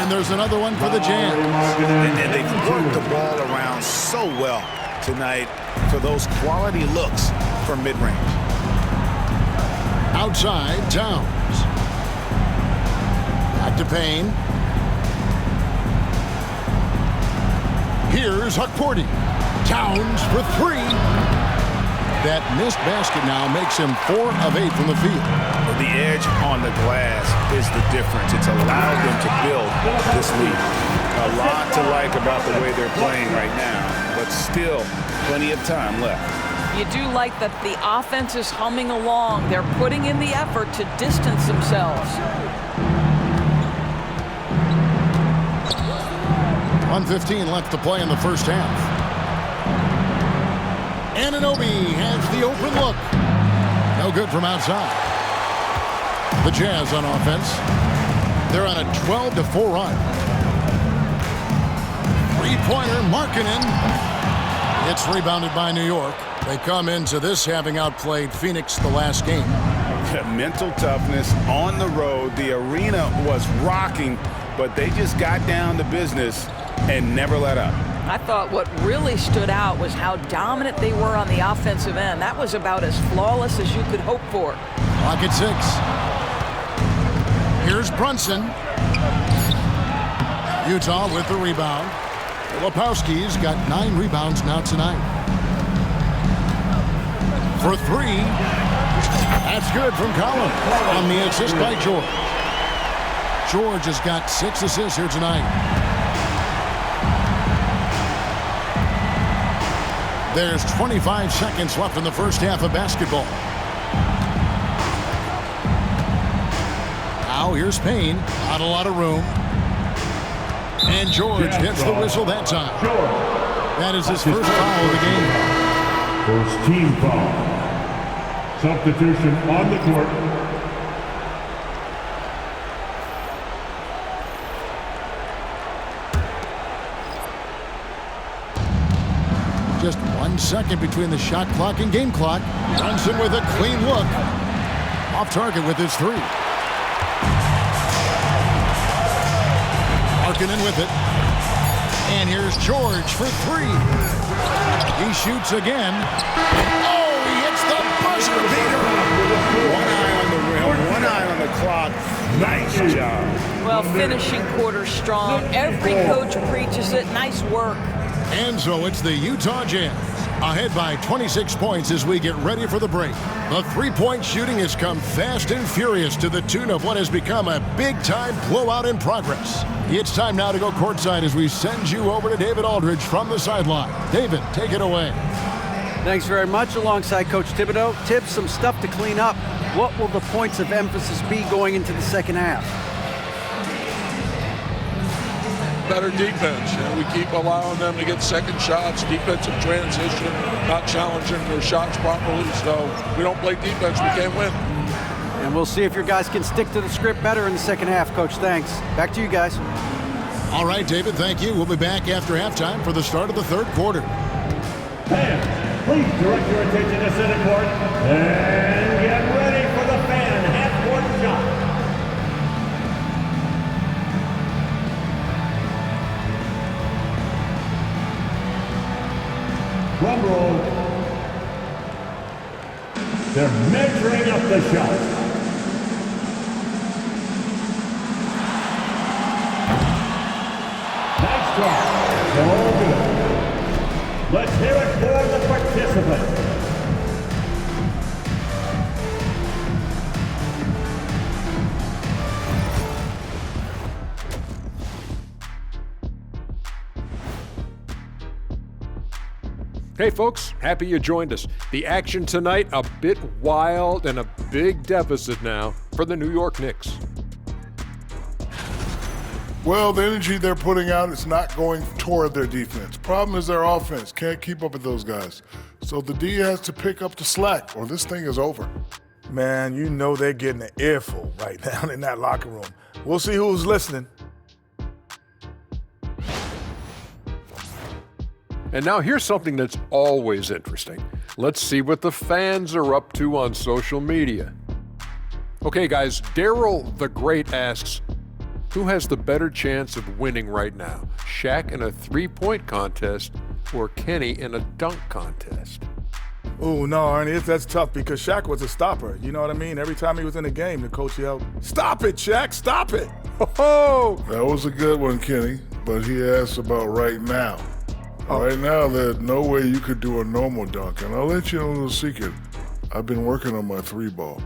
And there's another one for the Jazz. And they've worked the ball around so well tonight for those quality looks from mid-range. Outside, Towns. Back to Payne. Here's Hukporti. Towns for 3. That missed basket now makes him 4 of 8 from the field. The edge on the glass is the difference. It's allowed them to build this lead. A lot to like about the way they're playing right now, but still plenty of time left. You do like that the offense is humming along. They're putting in the effort to distance themselves. 1:15 left to play in the first half. Anunoby has the open look. No good from outside. The Jazz on offense. They're on a 12-4 run. 3-pointer, Markkanen. It's rebounded by New York. They come into this having outplayed Phoenix the last game. Mental toughness on the road. The arena was rocking, but they just got down to business and never let up. I thought what really stood out was how dominant they were on the offensive end. That was about as flawless as you could hope for. Clock at 6. Here's Brunson. Utah with the rebound. Lepowski's got 9 rebounds now tonight. For 3. That's good from Collins on the assist by George. George has got 6 assists here tonight. There's 25 seconds left in the first half of basketball. Now here's Payne. Not a lot of room. And George gets the whistle that time. That is his first foul of the game. First team foul. Substitution on the court. Just 1 second between the shot clock and game clock. Brunson with a clean look. Off target with his three. Markkanen with it. And here's George for three. He shoots again. Oh, he hits the buzzer beater. One eye on the rim, one eye on the clock. Nice job. Well, finishing quarter strong. Every coach preaches it. Nice work. And so it's the Utah Jazz ahead by 26 points as we get ready for the break. The three-point shooting has come fast and furious to the tune of what has become a big-time blowout in progress. It's time now to go courtside as we send you over to David Aldridge from the sideline. David, take it away. Thanks very much. Alongside Coach Thibodeau, Tibbs, some stuff to clean up. What will the points of emphasis be going into the second half? Better defense. We keep allowing them to get second shots, defensive transition, not challenging their shots properly. So if we don't play defense, we can't win. And we'll see if your guys can stick to the script better in the second half, Coach. Thanks. Back to you guys. All right, David, thank you. We'll be back after halftime for the start of the third quarter. Fans, please direct your attention to center court and get ready for the fan half-court shot. Drum roll. They're measuring up the shot. Nice try. All good. Let's hear it for the participants. Hey folks, happy you joined us. The action tonight, a bit wild and a big deficit now for the New York Knicks. Well, the energy they're putting out is not going toward their defense. Problem is their offense can't keep up with those guys. So the D has to pick up the slack or this thing is over. Man, you know they're getting an earful right now in that locker room. We'll see who's listening. And now here's something that's always interesting. Let's see what the fans are up to on social media. Okay guys, Daryl the Great asks, who has the better chance of winning right now? Shaq in a three-point contest or Kenny in a dunk contest? Oh, no, Ernie, that's tough because Shaq was a stopper. You know what I mean? Every time he was in the game, the coach yelled, "Stop it, Shaq, stop it!" Oh! That was a good one, Kenny, but he asked about right now. Right now, there's no way you could do a normal dunk, and I'll let you know a little secret. I've been working on my three ball.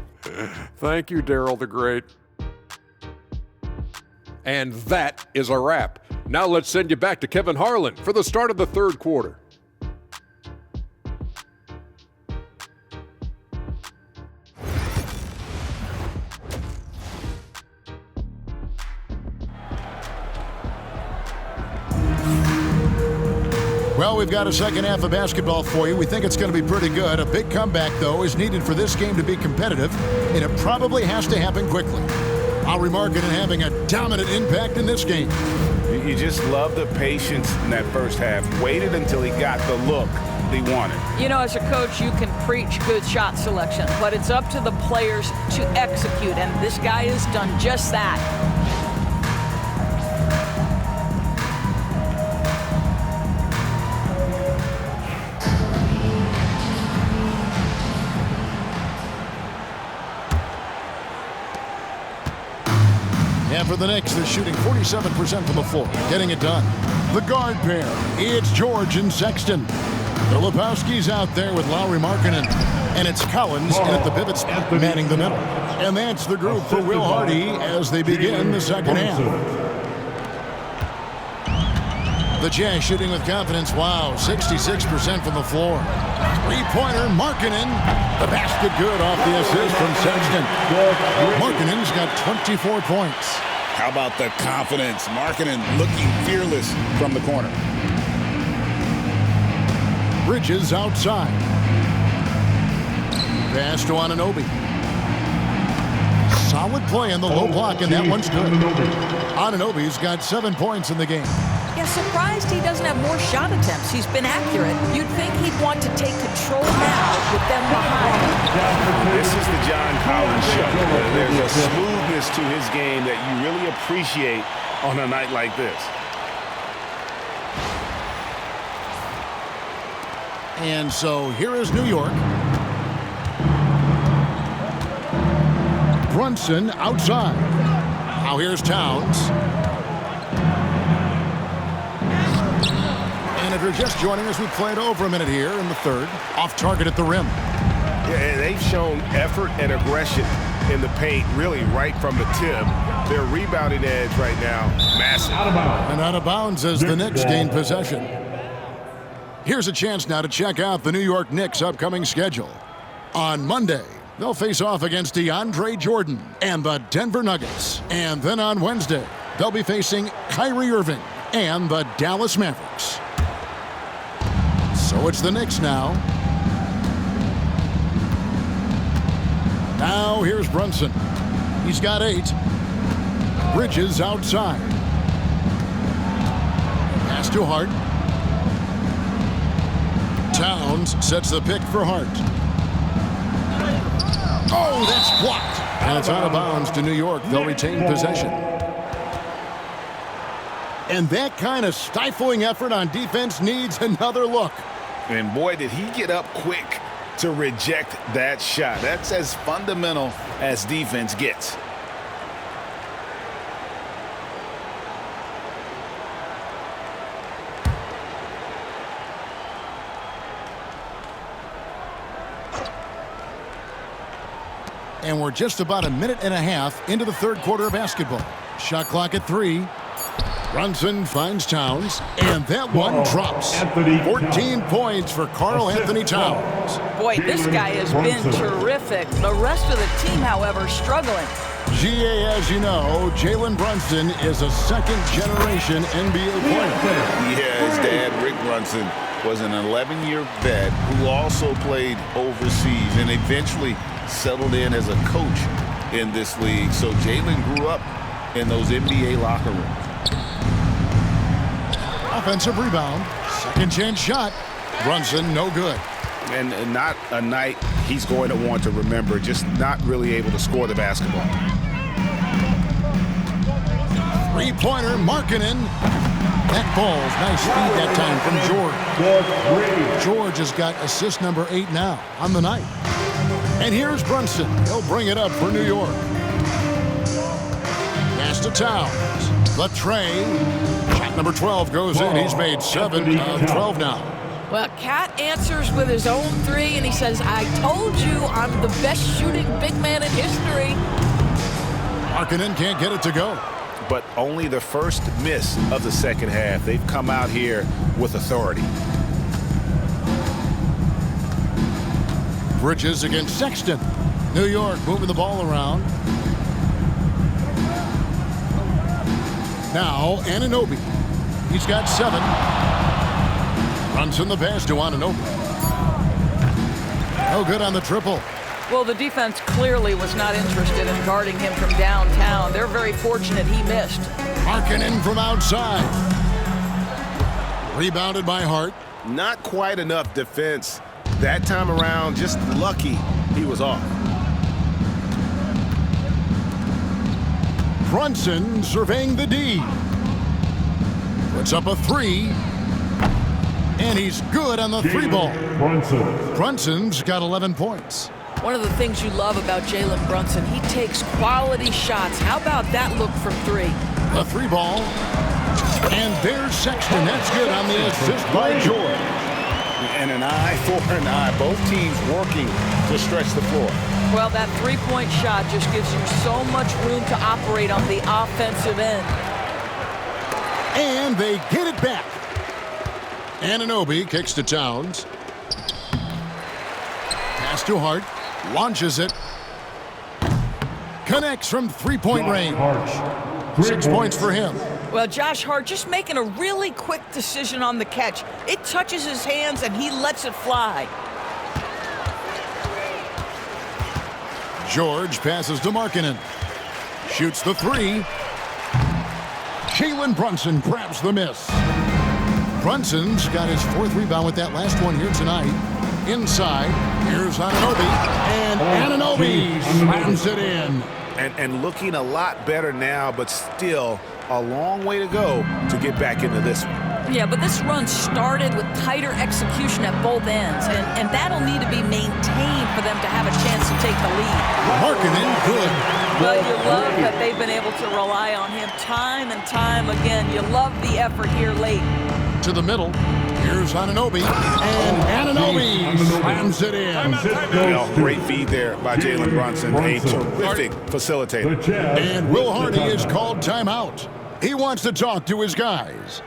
Thank you, Daryl the Great. And that is a wrap. Now let's send you back to Kevin Harlan for the start of the third quarter. Well, we've got a second half of basketball for you. We think it's going to be pretty good. A big comeback, though, is needed for this game to be competitive, and it probably has to happen quickly. Lauri Markkanen having a dominant impact in this game. You just love the patience in that first half. Waited until he got the look he wanted. You know, as a coach, you can preach good shot selection, but it's up to the players to execute, and this guy has done just that. And for the Knicks, they're shooting 47% from the floor, getting it done. The guard pair, it's George and Sexton. Filipowski's out there with Lauri Markkanen, and it's Collins in at the pivot spot, manning the middle. And that's the group for Will Hardy as they begin the second half. The Jazz shooting with confidence. Wow, 66% from the floor. Three-pointer, Markkanen. The basket good off the assist from Sexton. Markkanen's got 24 points. How about the confidence? Markkanen looking fearless from the corner. Bridges outside. Pass to Anunoby. Solid play in the low block, and that one's good. Anunoby's got 7 points in the game. Yeah, surprised he doesn't have more shot attempts. He's been accurate. You'd think he'd want to take control now with them behind. This is the John Collins show. There's a smoothness to his game that you really appreciate on a night like this. And so here is New York. Brunson outside. Now here's Towns. And if you're just joining us, we played over a minute here in the third. Off target at the rim. Yeah, they've shown effort and aggression in the paint, really right from the tip. Their rebounding edge right now, massive. And out of bounds as the Knicks gain possession. Here's a chance now to check out the New York Knicks' upcoming schedule. On Monday, they'll face off against DeAndre Jordan and the Denver Nuggets. And then on Wednesday, they'll be facing Kyrie Irving and the Dallas Mavericks. So it's the Knicks now. Now here's Brunson. He's got 8. Bridges outside. Pass to Hart. Towns sets the pick for Hart. Oh, that's blocked. And it's out of bounds to New York. They'll retain possession. And that kind of stifling effort on defense needs another look. And boy, did he get up quick to reject that shot. That's as fundamental as defense gets. And we're just about a minute and a half into the third quarter of basketball. Shot clock at 3. Brunson finds Towns, and that one drops. 14 points for Karl Anthony Towns. Boy, this guy has been terrific. The rest of the team, however, struggling. GA, as you know, Jalen Brunson is a second-generation NBA player. Yeah, his dad, Rick Brunson, was an 11-year vet who also played overseas and eventually settled in as a coach in this league. So Jalen grew up in those NBA locker rooms. Offensive rebound. Second chance shot. Brunson, no good. And not a night he's going to want to remember, just not really able to score the basketball. Three-pointer, Markkanen. That ball's nice speed that time from George. George has got assist number 8 now on the night. And here's Brunson. He'll bring it up for New York. Pass to Towns. The tray. Shot number 12 goes in. He's made 7 of 12 now. Well, Cat answers with his own 3, and he says, I told you I'm the best shooting big man in history. Markkanen can't get it to go. But only the first miss of the second half. They've come out here with authority. Bridges against Sexton. New York moving the ball around. Now Anunoby. He's got 7. Brunson the pass to Anunoby. No good on the triple. Well, the defense clearly was not interested in guarding him from downtown. They're very fortunate he missed. Markkanen from outside. Rebounded by Hart. Not quite enough defense that time around. Just lucky he was off. Brunson surveying the D. Puts up a 3. And he's good on the 3 ball. Brunson's got 11 points. One of the things you love about Jalen Brunson, he takes quality shots. How about that look from 3? The 3 ball. And there's Sexton. That's good on the assist by George. And an eye for an eye. Both teams working to stretch the floor. Well, that 3-point shot just gives you so much room to operate on the offensive end. And they get it back. Anunoby kicks to Towns. Pass to Hart. Launches it. Connects from three-point range. 6 points for him. Well, Josh Hart just making a really quick decision on the catch. It touches his hands and he lets it fly. George passes to Markkanen. Shoots the three. Jalen Brunson grabs the miss. Brunson's got his 4th rebound with that last one here tonight. Inside, here's Anunoby. And Anunoby slams it in. And looking a lot better now, but still a long way to go to get back into this one. Yeah, but this run started with tighter execution at both ends, and that'll need to be maintained for them to have a chance to take the lead. Markkanen, good. Well, you love that they've been able to rely on him time and time again. You love the effort here late. To the middle. Here's Anunoby. And Anunoby slams it in. Great feed there by Jalen Brunson. A terrific facilitator. And Will Hardy is called timeout. He wants to talk to his guys.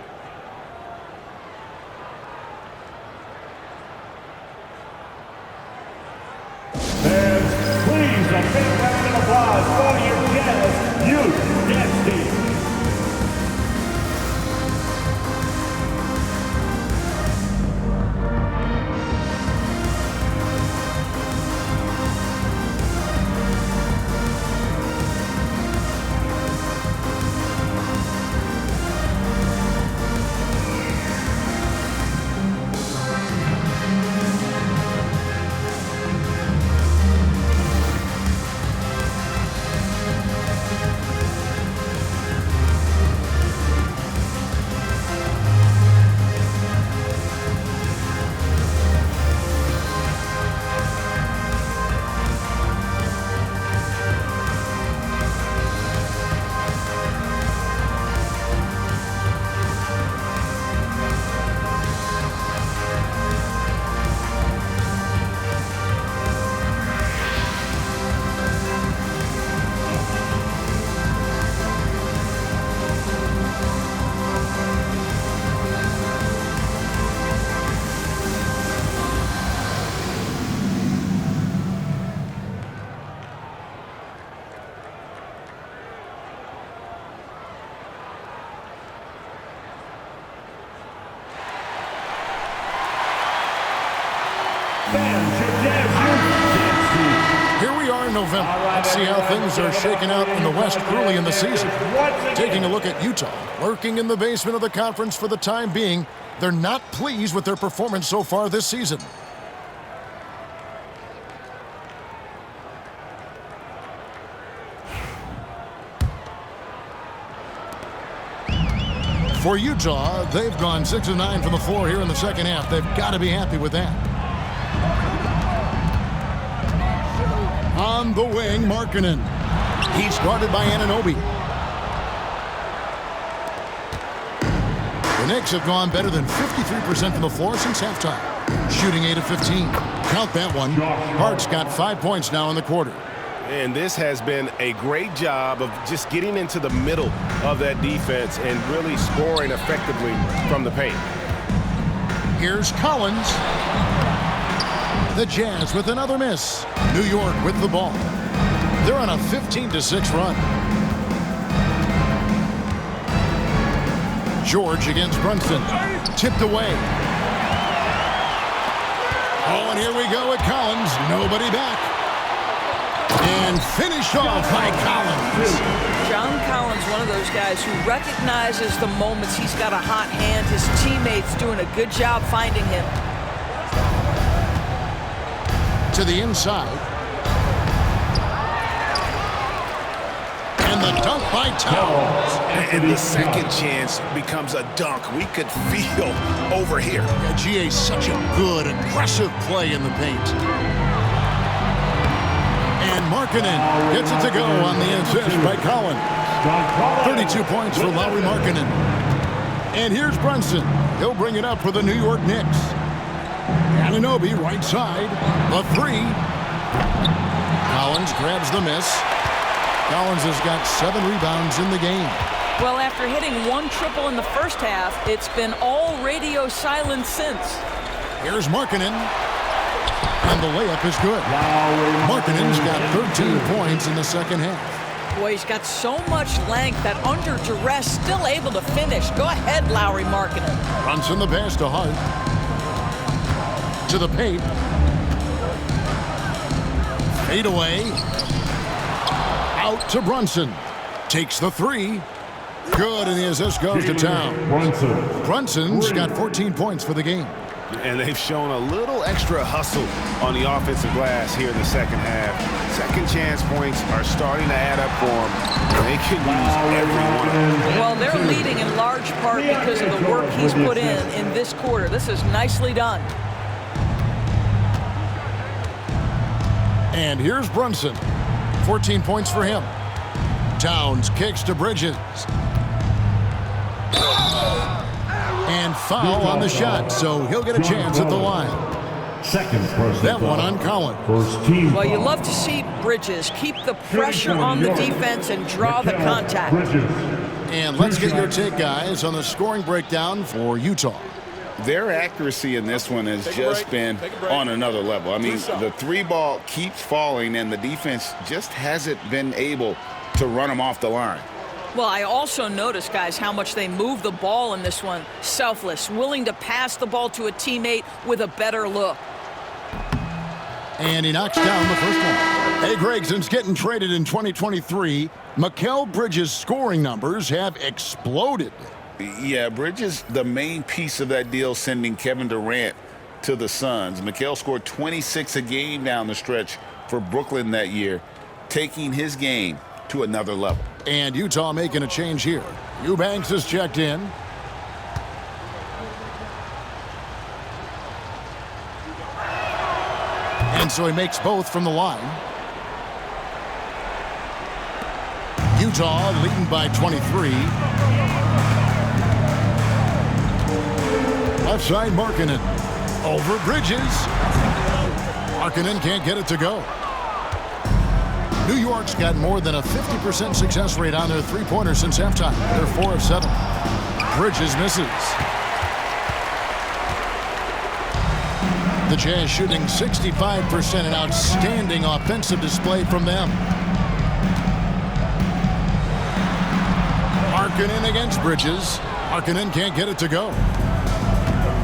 And please, a big round of applause for your Jazz Youth Dance Team. Here we are in November. Let's see how things are shaking out in the West early in the season. Taking a look at Utah, lurking in the basement of the conference for the time being. They're not pleased with their performance so far this season. For Utah, they've gone 6 of 9 from the floor here in the second half. They've got to be happy with that. On the wing, Markkanen. He's guarded by Anunoby. The Knicks have gone better than 53% from the floor since halftime, shooting 8 of 15. Count that one. Hart's got 5 points now in the quarter. And this has been a great job of just getting into the middle of that defense and really scoring effectively from the paint. Here's Collins. The Jazz with another miss. New York with the ball. They're on a 15-6 run. George against Brunson. Tipped away. Oh, and here we go with Collins. Nobody back. And finished off by Collins. John Collins, one of those guys who recognizes the moments he's got a hot hand. His teammates doing a good job finding him. To the inside. And the dunk by Towns. And the second chance becomes a dunk. We could feel over here. Yeah, GA's such a good, aggressive play in the paint. And Markkanen gets it to go on the assist by Collins. 32 points for Lauri Markkanen. And here's Brunson. He'll bring it up for the New York Knicks. Anunoby right side. The three. Collins grabs the miss. Collins has got 7 rebounds in the game. Well, after hitting one triple in the first half, it's been all radio silence since. Here's Markkanen. And the layup is good. Markkanen's got 13 points in the second half. Boy, he's got so much length that under duress, still able to finish. Go ahead, Lauri Markkanen. Brunson the pass to Hart. To the paint. Fade away. Out to Brunson. Takes the three. Good, and the assist goes to Town. Brunson's got 14 points for the game. And they've shown a little extra hustle on the offensive glass here in the second half. Second chance points are starting to add up for them. They can use every one of them. Well, they're leading in large part because of the work he's put in this quarter. This is nicely done. And here's Brunson. 14 points for him. Towns kicks to Bridges. And foul on the shot, so he'll get a chance at the line. That one on Collins. Well, you love to see Bridges keep the pressure on the defense and draw the contact. And let's get your take, guys, on the scoring breakdown for Utah. Their accuracy in this one has just been on another level. I mean, the three ball keeps falling, and the defense just hasn't been able to run them off the line. Well, I also noticed, guys, how much they move the ball in this one. Selfless, willing to pass the ball to a teammate with a better look. And he knocks down the first one. Hey, Greg, since getting traded in 2023, Mikal Bridges' scoring numbers have exploded. Yeah, Bridges, the main piece of that deal, sending Kevin Durant to the Suns. Mikal scored 26 a game down the stretch for Brooklyn that year, taking his game to another level. And Utah making a change here. Eubanks is checked in. And so he makes both from the line. Utah leading by 23. Left side, Markkanen. Over Bridges. Markkanen can't get it to go. New York's got more than a 50% success rate on their three-pointers since halftime. They're 4 of 7. Bridges misses. The Jazz shooting 65%, an outstanding offensive display from them. Markkanen against Bridges. Markkanen can't get it to go.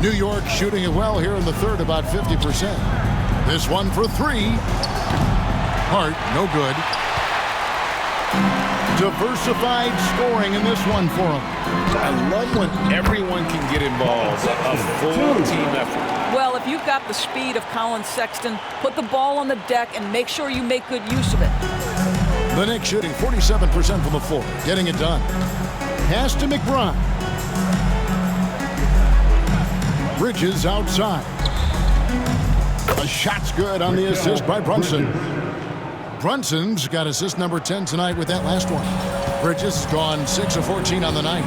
New York shooting it well here in the third, about 50%. This one for three. Hart, no good. Diversified scoring in this one for him. I love when everyone can get involved, a full team effort. Well, if you've got the speed of Colin Sexton, put the ball on the deck and make sure you make good use of it. The Knicks shooting 47% from the floor, getting it done. Pass to McBride. Bridges outside. A shot's good on the assist by Brunson. Brunson's got assist number 10 tonight with that last one. Bridges has gone 6 of 14 on the night.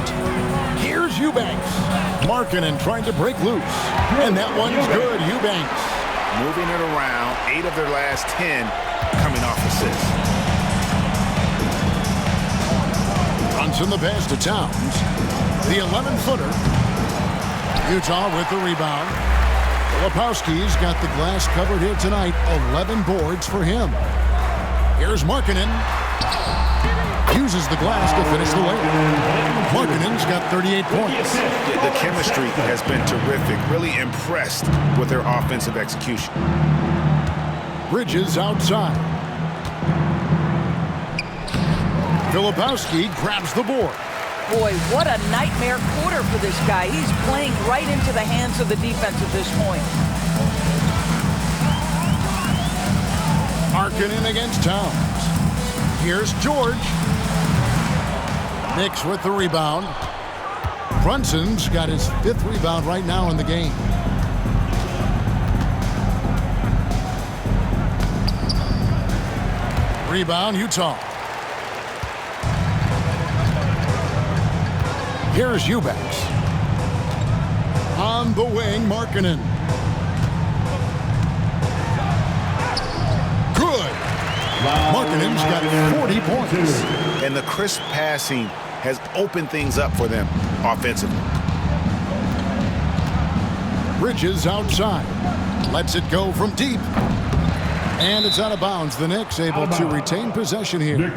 Here's Eubanks. Markkanen trying to break loose. And that one's good, Eubanks. Moving it around, 8 of their last 10 coming off assists. Brunson the pass to Towns. The 11-footer. Utah with the rebound. Filipowski's got the glass covered here tonight. 11 boards for him. Here's Markkanen. Uses the glass to finish the layup. Markkanen's got 38 points. The chemistry has been terrific. Really impressed with their offensive execution. Bridges outside. Filipowski grabs the board. Boy, what a nightmare quarter for this guy. He's playing right into the hands of the defense at this point. Markkanen against Towns. Here's George. Knicks with the rebound. Brunson's got his 5th rebound right now in the game. Rebound, Utah. Here's Eubanks. On the wing, Markkanen. Good. Markkanen's got 40 points. And the crisp passing has opened things up for them offensively. Bridges outside. Lets it go from deep. And it's out of bounds. The Knicks able to retain possession here.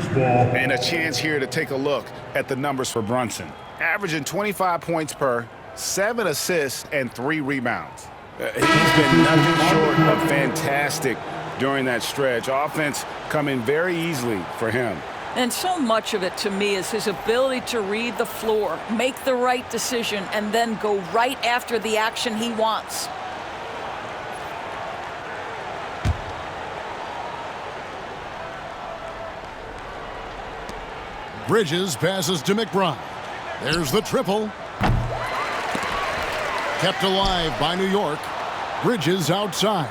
And a chance here to take a look at the numbers for Brunson. Averaging 25 points per, 7 assists, and 3 rebounds. He's been nothing short of fantastic during that stretch. Offense coming very easily for him. And so much of it, to me, is his ability to read the floor, make the right decision, and then go right after the action he wants. Bridges passes to McBride. There's the triple. Kept alive by New York. Bridges outside.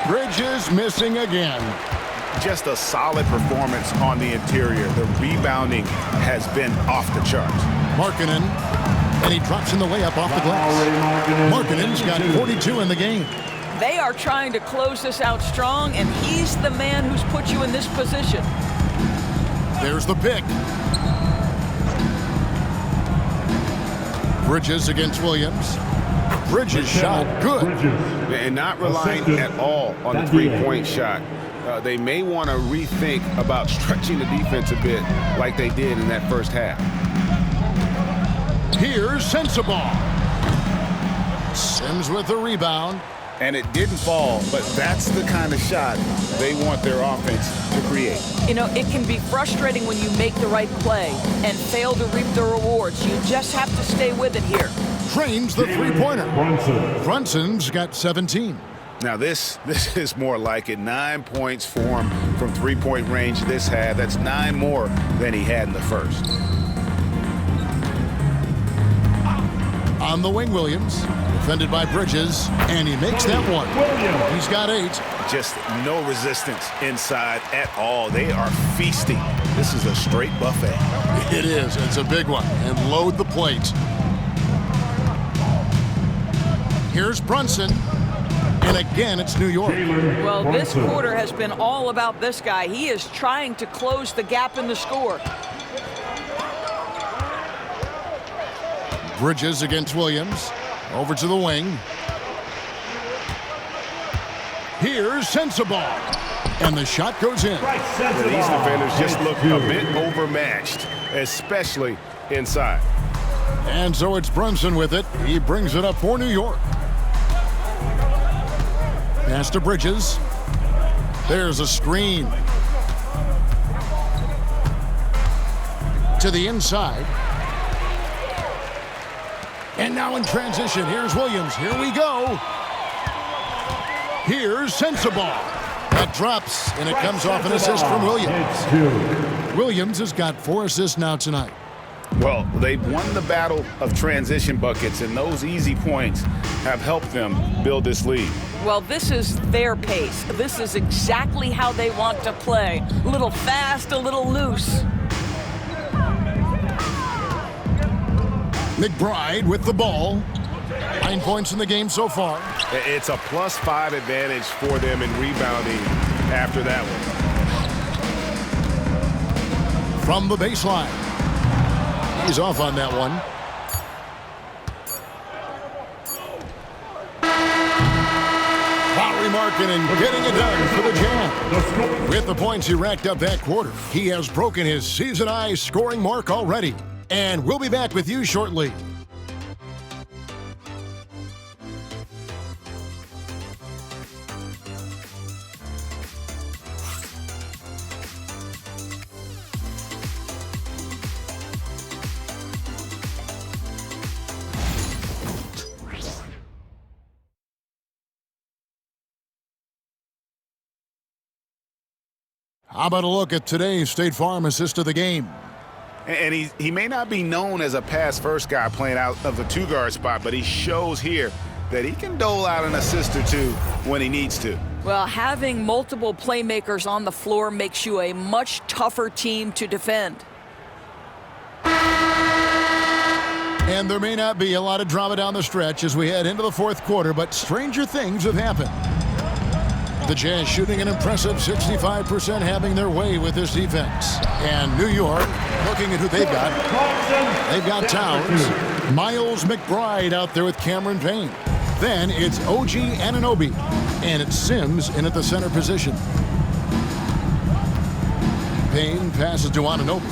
Bridges missing again. Just a solid performance on the interior. The rebounding has been off the charts. Markkanen, and he drops in the layup off the glass. Markkanen's got 42 in the game. They are trying to close this out strong, and he's the man who's put you in this position. There's the pick. Bridges against Williams. Bridges shot good. And not relying at all on the three-point shot. They may want to rethink about stretching the defense a bit like they did in that first half. Here's Sensabaugh. Sims with the rebound. And it didn't fall, but that's the kind of shot they want their offense to create. You know, it can be frustrating when you make the right play and fail to reap the rewards. You just have to stay with it here. Trains the three-pointer. Brunson's got 17. Now this is more like it. 9 points for him from three-point range this half. That's 9 more than he had in the first. On the wing, Williams. Defended by Bridges, and he makes that one. He's got 8. Just no resistance inside at all. They are feasting. This is a straight buffet. It is. It's a big one. And load the plate. Here's Brunson. And again, it's New York. Well, this quarter has been all about this guy. He is trying to close the gap in the score. Bridges against Williams. Over to the wing. Here's Sensabaugh. And the shot goes in. These defenders just look a bit overmatched, especially inside. And so it's Brunson with it. He brings it up for New York. Pass to Bridges. There's a screen. To the inside. And now in transition, here's Williams. Here we go. Here's Sensabaugh. That drops, and it comes off an assist from Williams. Williams has got 4 assists now tonight. Well, they've won the battle of transition buckets, and those easy points have helped them build this lead. Well, this is their pace. This is exactly how they want to play. A little fast, a little loose. McBride with the ball. 9 points in the game so far. It's a +5 advantage for them in rebounding after that one. From the baseline. He's off on that one. Lauri Markkanen getting it done for the Jam. With the points he racked up that quarter, he has broken his season-high scoring mark already. And we'll be back with you shortly. How about a look at today's State Farm assist of the game? And he may not be known as a pass-first guy playing out of the two-guard spot, but he shows here that he can dole out an assist or two when he needs to. Well, having multiple playmakers on the floor makes you a much tougher team to defend. And there may not be a lot of drama down the stretch as we head into the fourth quarter, but stranger things have happened. The Jazz shooting an impressive 65%, having their way with this defense. And New York, looking at who they've got. They've got Towns. Miles McBride out there with Cameron Payne. Then it's OG Anunoby. And it's Sims in at the center position. Payne passes to Anunoby.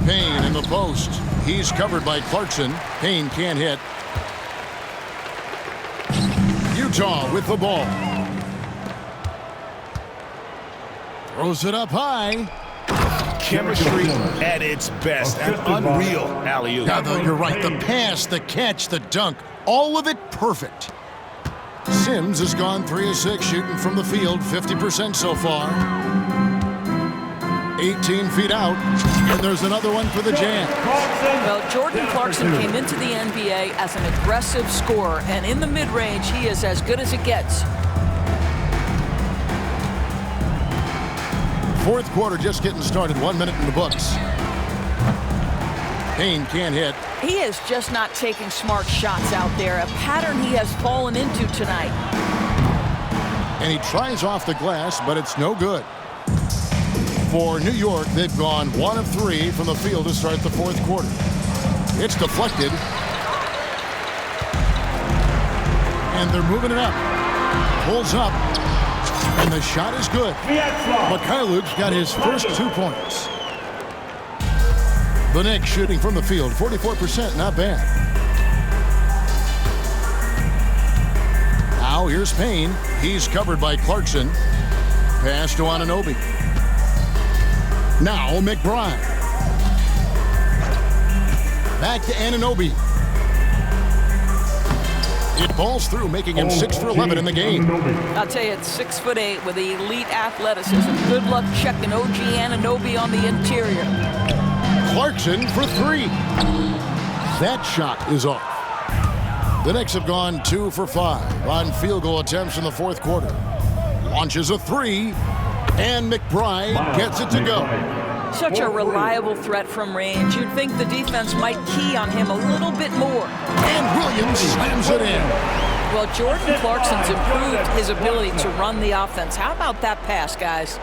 Payne in the post. He's covered by Clarkson. Payne can't hit. Utah with the ball. Throws it up high. Chemistry at its best. An unreal alley-oop. Now, though, you're right. The pass, the catch, the dunk, all of it perfect. Sims has gone 3 of 6 shooting from the field, 50% so far. 18 feet out, and there's another one for the Jazz. Well, Jordan Clarkson came into the NBA as an aggressive scorer, and in the mid-range, he is as good as it gets. Fourth quarter just getting started, 1 minute in the books. Payne can't hit. He is just not taking smart shots out there, a pattern he has fallen into tonight. And he tries off the glass, but it's no good. For New York, they've gone 1 of 3 from the field to start the fourth quarter. It's deflected. And they're moving it up. Pulls up. And the shot is good. Mikhailuk's got his first 2 points. The Knicks shooting from the field, 44%, not bad. Now here's Payne. He's covered by Clarkson. Pass to Anunoby. Now McBride. Back to Anunoby. It balls through, making him 6 for 11 in the game. I'll tell you, it's 6'8" with elite athleticism. Good luck checking OG Anunoby on the interior. Clarkson for 3. That shot is off. The Knicks have gone 2 for 5 on field goal attempts in the fourth quarter. Launches a 3, and McBride gets it to go. Such a reliable threat from range. You'd think the defense might key on him a little bit more. And Williams slams it in. Well, Jordan Clarkson's improved his ability to run the offense. How about that pass, guys?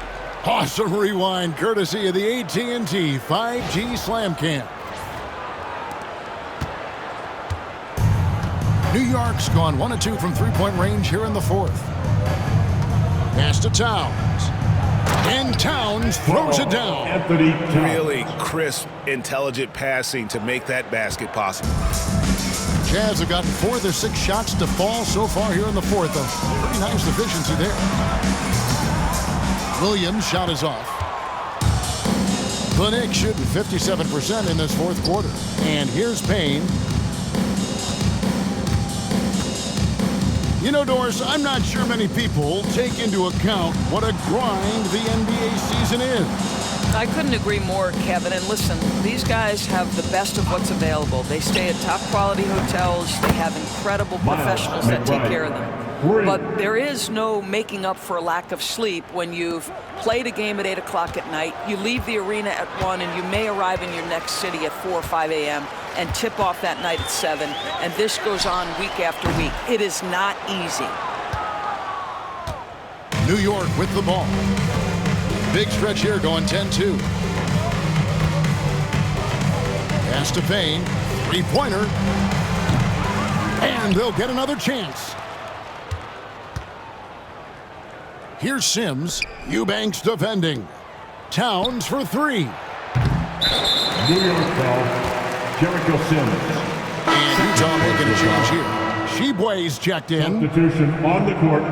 Awesome rewind, courtesy of the AT&T 5G Slam Cam. New York's gone 1 of 2 from three-point range here in the fourth. Pass to Towns. And Towns throws it down. Really crisp, intelligent passing to make that basket possible. Jazz have gotten 4 of their 6 shots to fall so far here in the fourth. A pretty nice efficiency there. Williams' shot is off. The Knicks shooting 57% in this fourth quarter. And here's Payne. You know, Doris, I'm not sure many people take into account what a grind the NBA season is. I couldn't agree more, Kevin. And listen, these guys have the best of what's available. They stay at top-quality hotels. They have incredible professionals that take care of them. But there is no making up for a lack of sleep when you've played a game at 8 o'clock at night, you leave the arena at 1, and you may arrive in your next city at 4 or 5 a.m. and tip off that night at 7, and this goes on week after week. It is not easy. New York with the ball. Big stretch here going 10-2. Pass to Payne. Three-pointer. And they'll get another chance. Here's Sims. Eubanks defending. Towns for 3. New York foul, Jericho Sims. And Utah making a change here. Sheboy's checked in. Substitution on the court.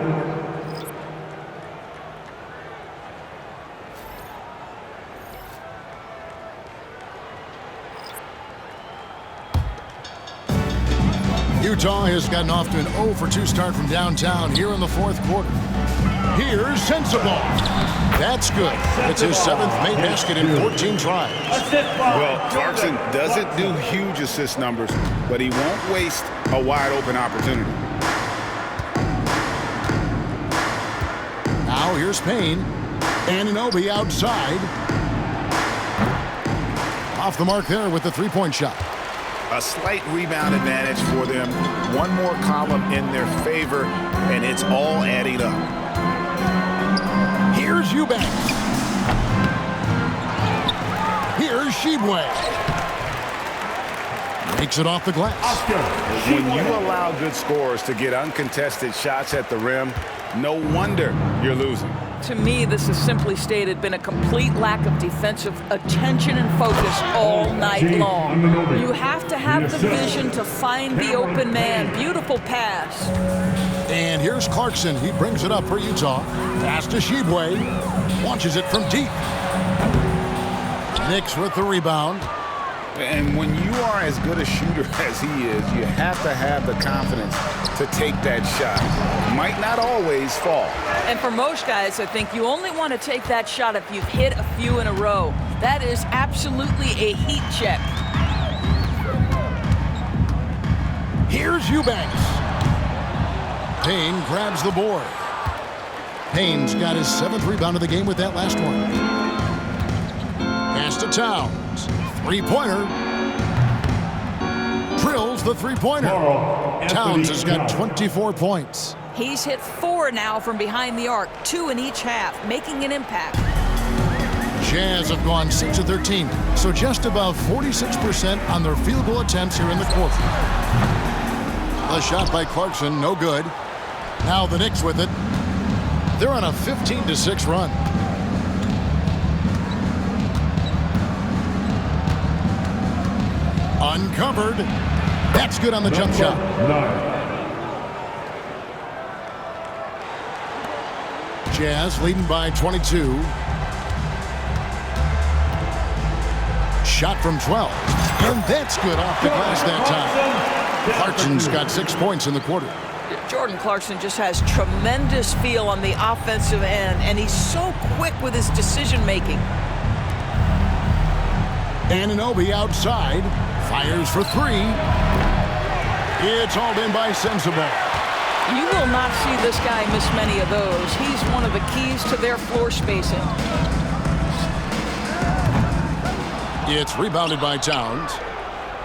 Utah has gotten off to an 0 for 2 start from downtown here in the fourth quarter. Here's Sensabaugh. That's good. It's his 7th made basket in 14 tries. Well, Clarkson doesn't do huge assist numbers, but he won't waste a wide open opportunity. Now here's Payne. Anunoby outside. Off the mark there with the 3-point shot. A slight rebound advantage for them. One more column in their favor, and it's all adding up. Here's Eubanks. Here's Shibwe. Makes it off the glass. When you allow good scorers to get uncontested shots at the rim, no wonder you're losing. To me, this has simply stated been a complete lack of defensive attention and focus all night long. You have to have the vision to find the open man. Beautiful pass. And here's Clarkson. He brings it up for Utah. Pass to Shibwe. Launches it from deep. Knicks with the rebound. And when you are as good a shooter as he is, you have to have the confidence to take that shot. Might not always fall. And for most guys, I think you only want to take that shot if you've hit a few in a row. That is absolutely a heat check. Here's Eubanks. Payne grabs the board. Payne's got his 7th rebound of the game with that last one. Pass to Towns. Three-pointer. Drills the three-pointer. Towns has got 24 points. He's hit 4 now from behind the arc, 2 in each half, making an impact. Jazz have gone 6 of 13, so just above 46% on their field goal attempts here in the quarter. The shot by Clarkson, no good. Now the Knicks with it. They're on a 15-6 run. Uncovered. That's good on the jump shot. Jazz leading by 22. Shot from 12. And that's good off the glass that time. Clarkson's got 6 points in the quarter. Jordan Clarkson just has tremendous feel on the offensive end, and he's so quick with his decision-making. Anunoby outside. Fires for 3. It's hauled in by Sensible. You will not see this guy miss many of those. He's one of the keys to their floor spacing. It's rebounded by Towns.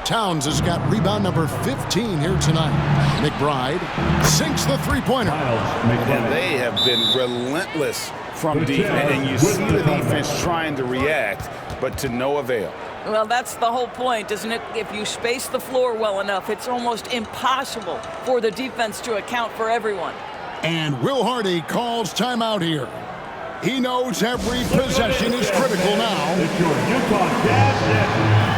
Towns has got rebound number 15 here tonight. McBride sinks the three-pointer. And they have been relentless from deep. And you see the defense trying to react, but to no avail. Well, that's the whole point, isn't it? If you space the floor well enough, it's almost impossible for the defense to account for everyone. And Will Hardy calls timeout here. He knows every possession is critical now. It's your Utah Jazz.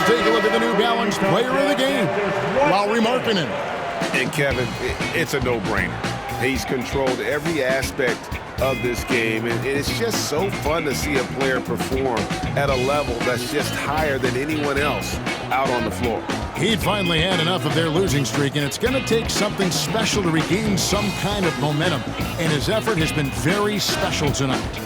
Take a look at the New Balance player of the game, Lauri Markkanen. And Kevin, it's a no-brainer. He's controlled every aspect of this game, and it's just so fun to see a player perform at a level that's just higher than anyone else out on the floor. He'd finally had enough of their losing streak, and it's going to take something special to regain some kind of momentum, and his effort has been very special tonight.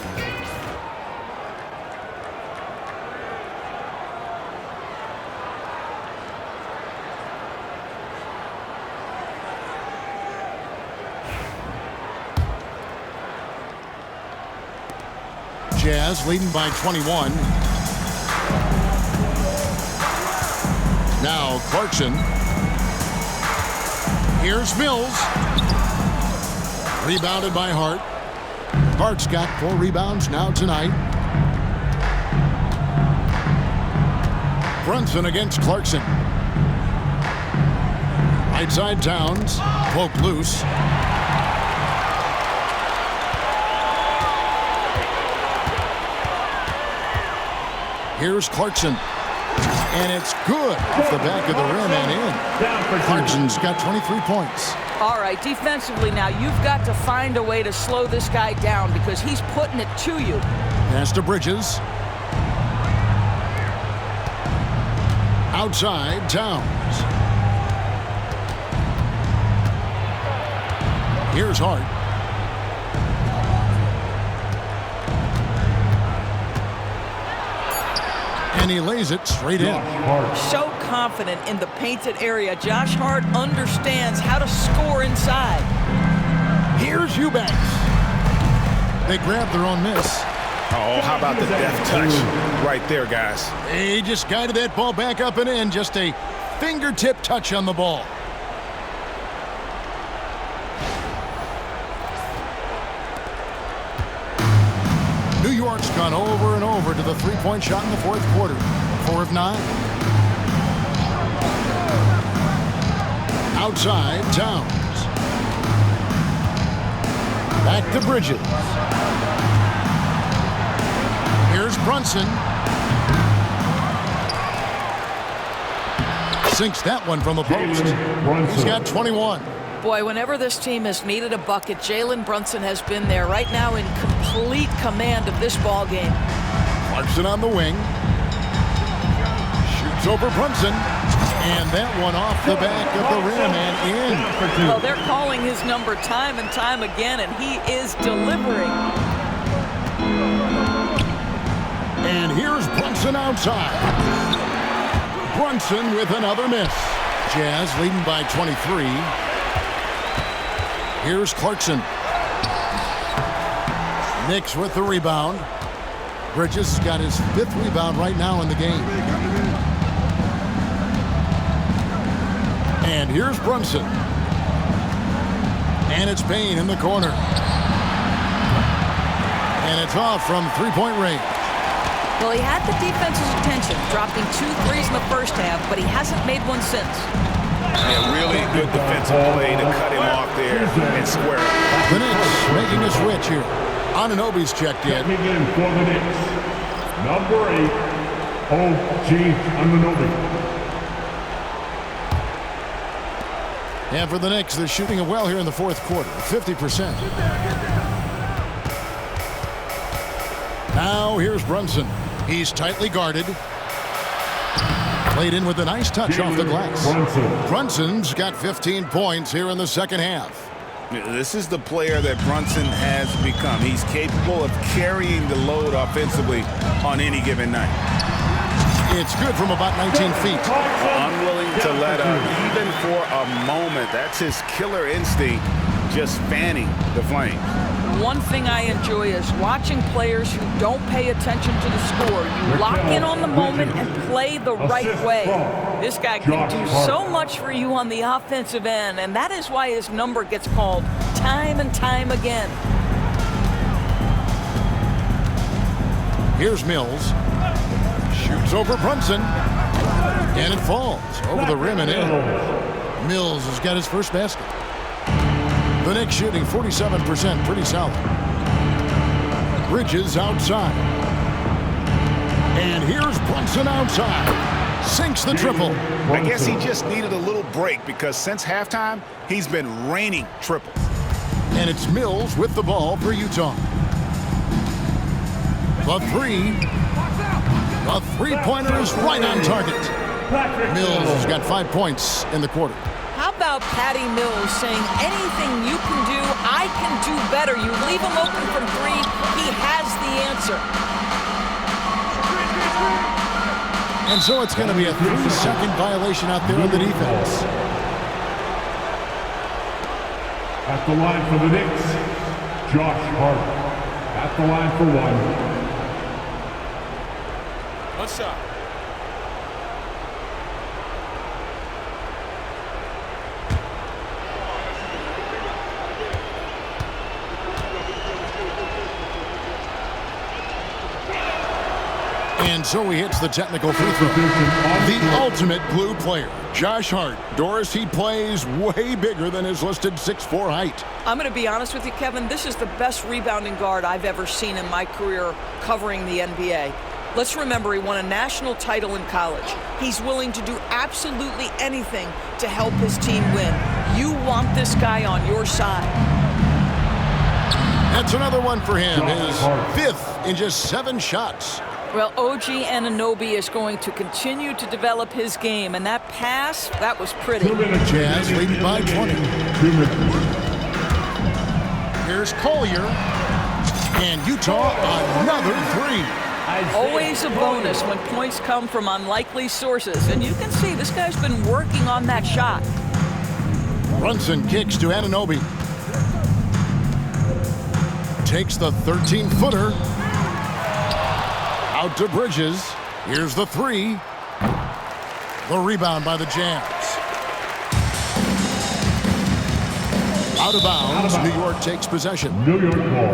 Jazz leading by 21. Now Clarkson. Here's Mills. Rebounded by Hart. Hart's got 4 rebounds now tonight. Brunson against Clarkson. Right side Towns. Poke loose. Here's Clarkson. And it's good off the back of the rim and in. Clarkson's got 23 points. All right, defensively now, you've got to find a way to slow this guy down because he's putting it to you. Pass to Bridges. Outside, Towns. Here's Hart. And he lays it straight in. So confident in the painted area. Josh Hart understands how to score inside. Here's Eubanks. They grab their own miss. Oh, how about the deft touch right there, guys? He just guided that ball back up and in. Just a fingertip touch on the ball. New York's gone over and over to the three-point shot in the fourth quarter. 4 of 9. Outside, Towns. Back to Bridges. Here's Brunson. Sinks that one from the post. He's got 21. Boy, whenever this team has needed a bucket, Jalen Brunson has been there right now in complete command of this ball game. Clarkson on the wing. Shoots over Brunson. And that one off the back of the rim and in. Well, they're calling his number time and time again, and he is delivering. And here's Brunson outside. Brunson with another miss. Jazz leading by 23. Here's Clarkson. Knicks with the rebound. Bridges has got his 5th rebound right now in the game. And here's Brunson. And it's Payne in the corner. And it's off from three-point range. Well, he had the defense's attention, dropping 2 threes in the first half, but he hasn't made one since. Yeah, really good defensive play to cut him off there and square it. The Knicks making a switch here. Anunoby's checked in. Checking in for the Knicks, number 8, OG Anunoby. And for the Knicks, they're shooting it well here in the fourth quarter, 50%. Now here's Brunson. He's tightly guarded. Played in with a nice touch off the glass. Brunson's got 15 points here in the second half. This is the player that Brunson has become. He's capable of carrying the load offensively on any given night. It's good from about 19 feet. Unwilling to let up, even for a moment. That's his killer instinct, just fanning the flames. One thing I enjoy is watching players who don't pay attention to the score. You lock in on the moment and play the right way. This guy can do so much for you on the offensive end, and that is why his number gets called time and time again. Here's Mills. Shoots over Brunson. And it falls over the rim and in. Mills has got his first basket. The Knicks shooting 47%, pretty solid. Bridges outside. And here's Brunson outside. Sinks the triple. I guess he just needed a little break because since halftime, he's been raining triples. And it's Mills with the ball for Utah. The three-pointer is right on target. Mills has got 5 points in the quarter. How about Patty Mills saying, anything you can do, I can do better. You leave him open from 3, he has the answer. And so it's going to be a 3-second violation out there on the defense. At the line for the Knicks, Josh Hart. At the line for 1, Outside. And so he hits the technical free throw. The ultimate glue player, Josh Hart. Doris, he plays way bigger than his listed 6'4" height. I'm going to be honest with you, Kevin. This is the best rebounding guard I've ever seen in my career covering the NBA. Let's remember he won a national title in college. He's willing to do absolutely anything to help his team win. You want this guy on your side. That's another one for him. His 5th in just 7 shots. Well, OG Anunoby is going to continue to develop his game, and that pass, that was pretty. Jazz leading by 20. Here's Collier, and Utah another 3. Always a bonus when points come from unlikely sources, and you can see this guy's been working on that shot. Brunson kicks to Anunoby. Takes the 13-footer. Out to Bridges. Here's the 3. The rebound by the Jazz. Out of bounds. New York takes possession. New York ball.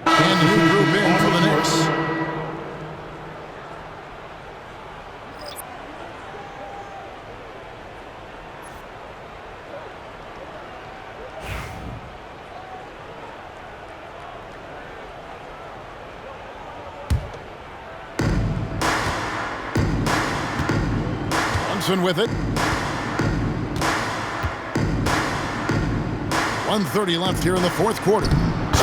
And new group in for the Knicks. With it. 1:30 left here in the 4th quarter.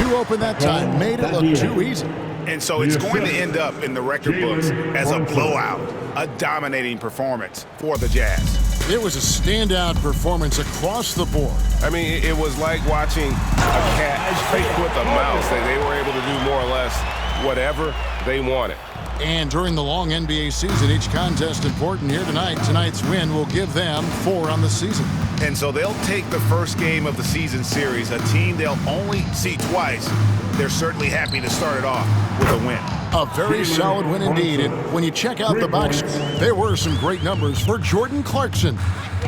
2 open that time. Made it look too easy. And so it's going to end up in the record books as a blowout, a dominating performance for the Jazz. It was a standout performance across the board. I mean, it was like watching a cat fight with a mouse. They were able to do more or less whatever they wanted. And during the long NBA season, each contest important here tonight. Tonight's win will give them 4 on the season. And so they'll take the first game of the season series, a team they'll only see twice. They're certainly happy to start it off with a win. A very solid win indeed. And when you check out the box score, there were some great numbers for Jordan Clarkson.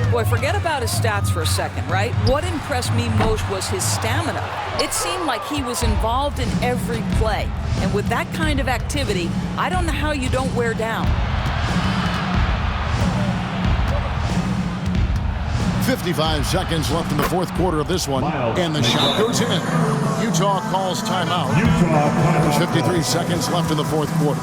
Boy, forget about his stats for a second, right? What impressed me most was his stamina. It seemed like he was involved in every play. And with that kind of activity, I don't know how you don't wear down. 55 seconds left in the 4th quarter of this one. And the shot goes in. Utah calls timeout. There's 53 seconds left in the 4th quarter.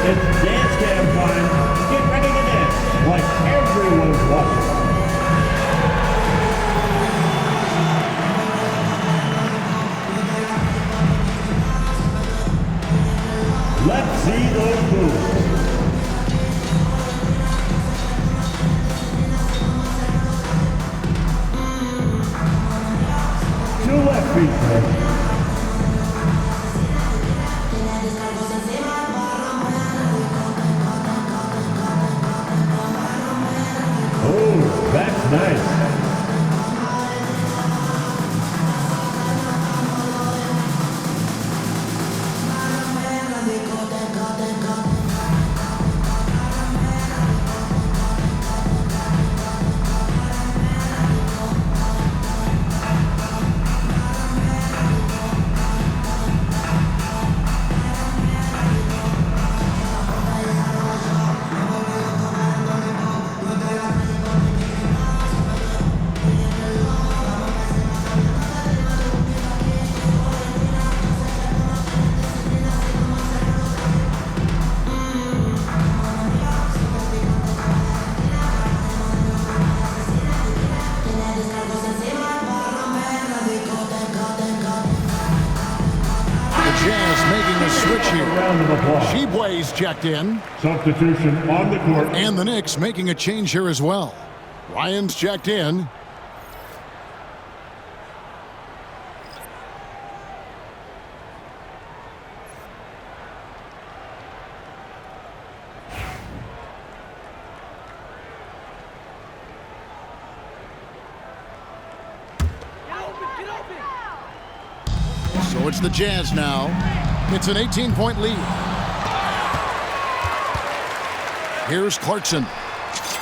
It's dance cam time. Get ready to dance like everyone's watching. Let's see those moves. To left feet. Oh, that's nice. Sheboy's checked in. Substitution on the court. And the Knicks making a change here as well. Ryan's checked in. So it's the Jazz now. It's an 18-point lead. Here's Clarkson.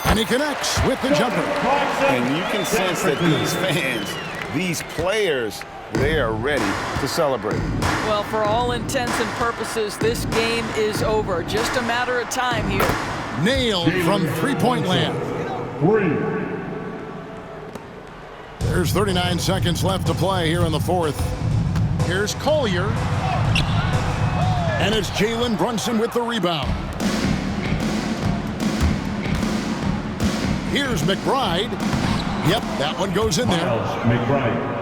And he connects with the jumper. And you can sense that these fans, these players, they are ready to celebrate. Well, for all intents and purposes, this game is over. Just a matter of time here. Nailed from three-point land. There's 39 seconds left to play here in the fourth. Here's Collier. And it's Jalen Brunson with the rebound. Here's McBride. Yep, that one goes in there. McBride.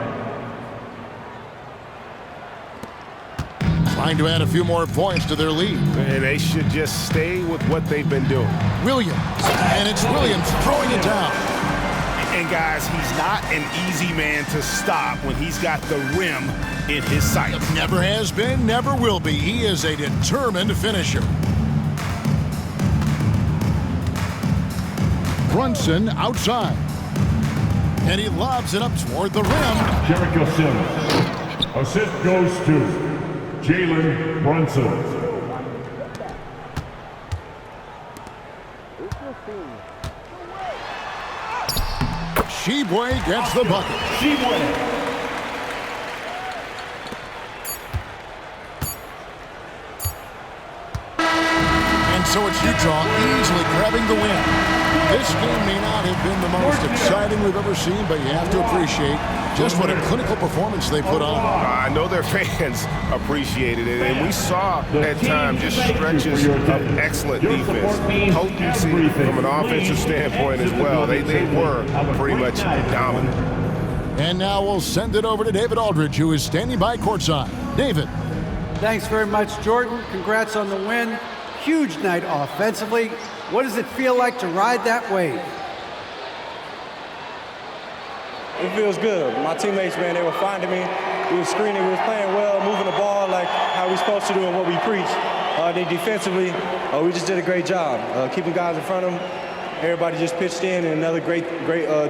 Trying to add a few more points to their lead. And they should just stay with what they've been doing. Williams. And it's Williams throwing it down. And guys, he's not an easy man to stop when he's got the rim in his sight. Never has been, never will be. He is a determined finisher. Brunson outside. And he lobs it up toward the rim. Jericho Sims. Assist goes to Jalen Brunson. Sheboy gets the bucket. Sheboy. And so it's Utah easily grabbing the win. This game may not have been the most exciting we've ever seen, but you have to appreciate just what a clinical performance they put on. I know their fans appreciated it, and we saw at times just stretches of excellent defense, potency from an offensive standpoint as well. They were pretty much dominant. And now we'll send it over to David Aldridge, who is standing by courtside. David. Thanks very much, Jordan. Congrats on the win. Huge night offensively. What does it feel like to ride that wave? It feels good. My teammates, man, they were finding me. We were screening, we were playing well, moving the ball like how we're supposed to do and what we preach. Then defensively, we just did a great job. Keeping guys in front of them. Everybody just pitched in, and another great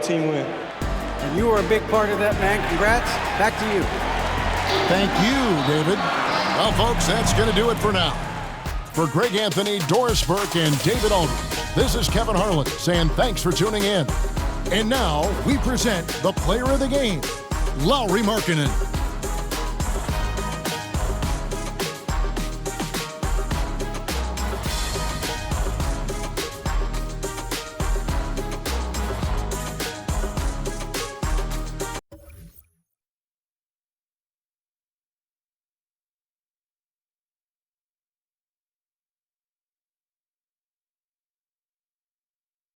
team win. And you were a big part of that, man. Congrats. Back to you. Thank you, David. Well, folks, that's going to do it for now. For Greg Anthony, Doris Burke, and David Aldridge, this is Kevin Harlan saying thanks for tuning in. And now we present the player of the game, Lauri Markkanen.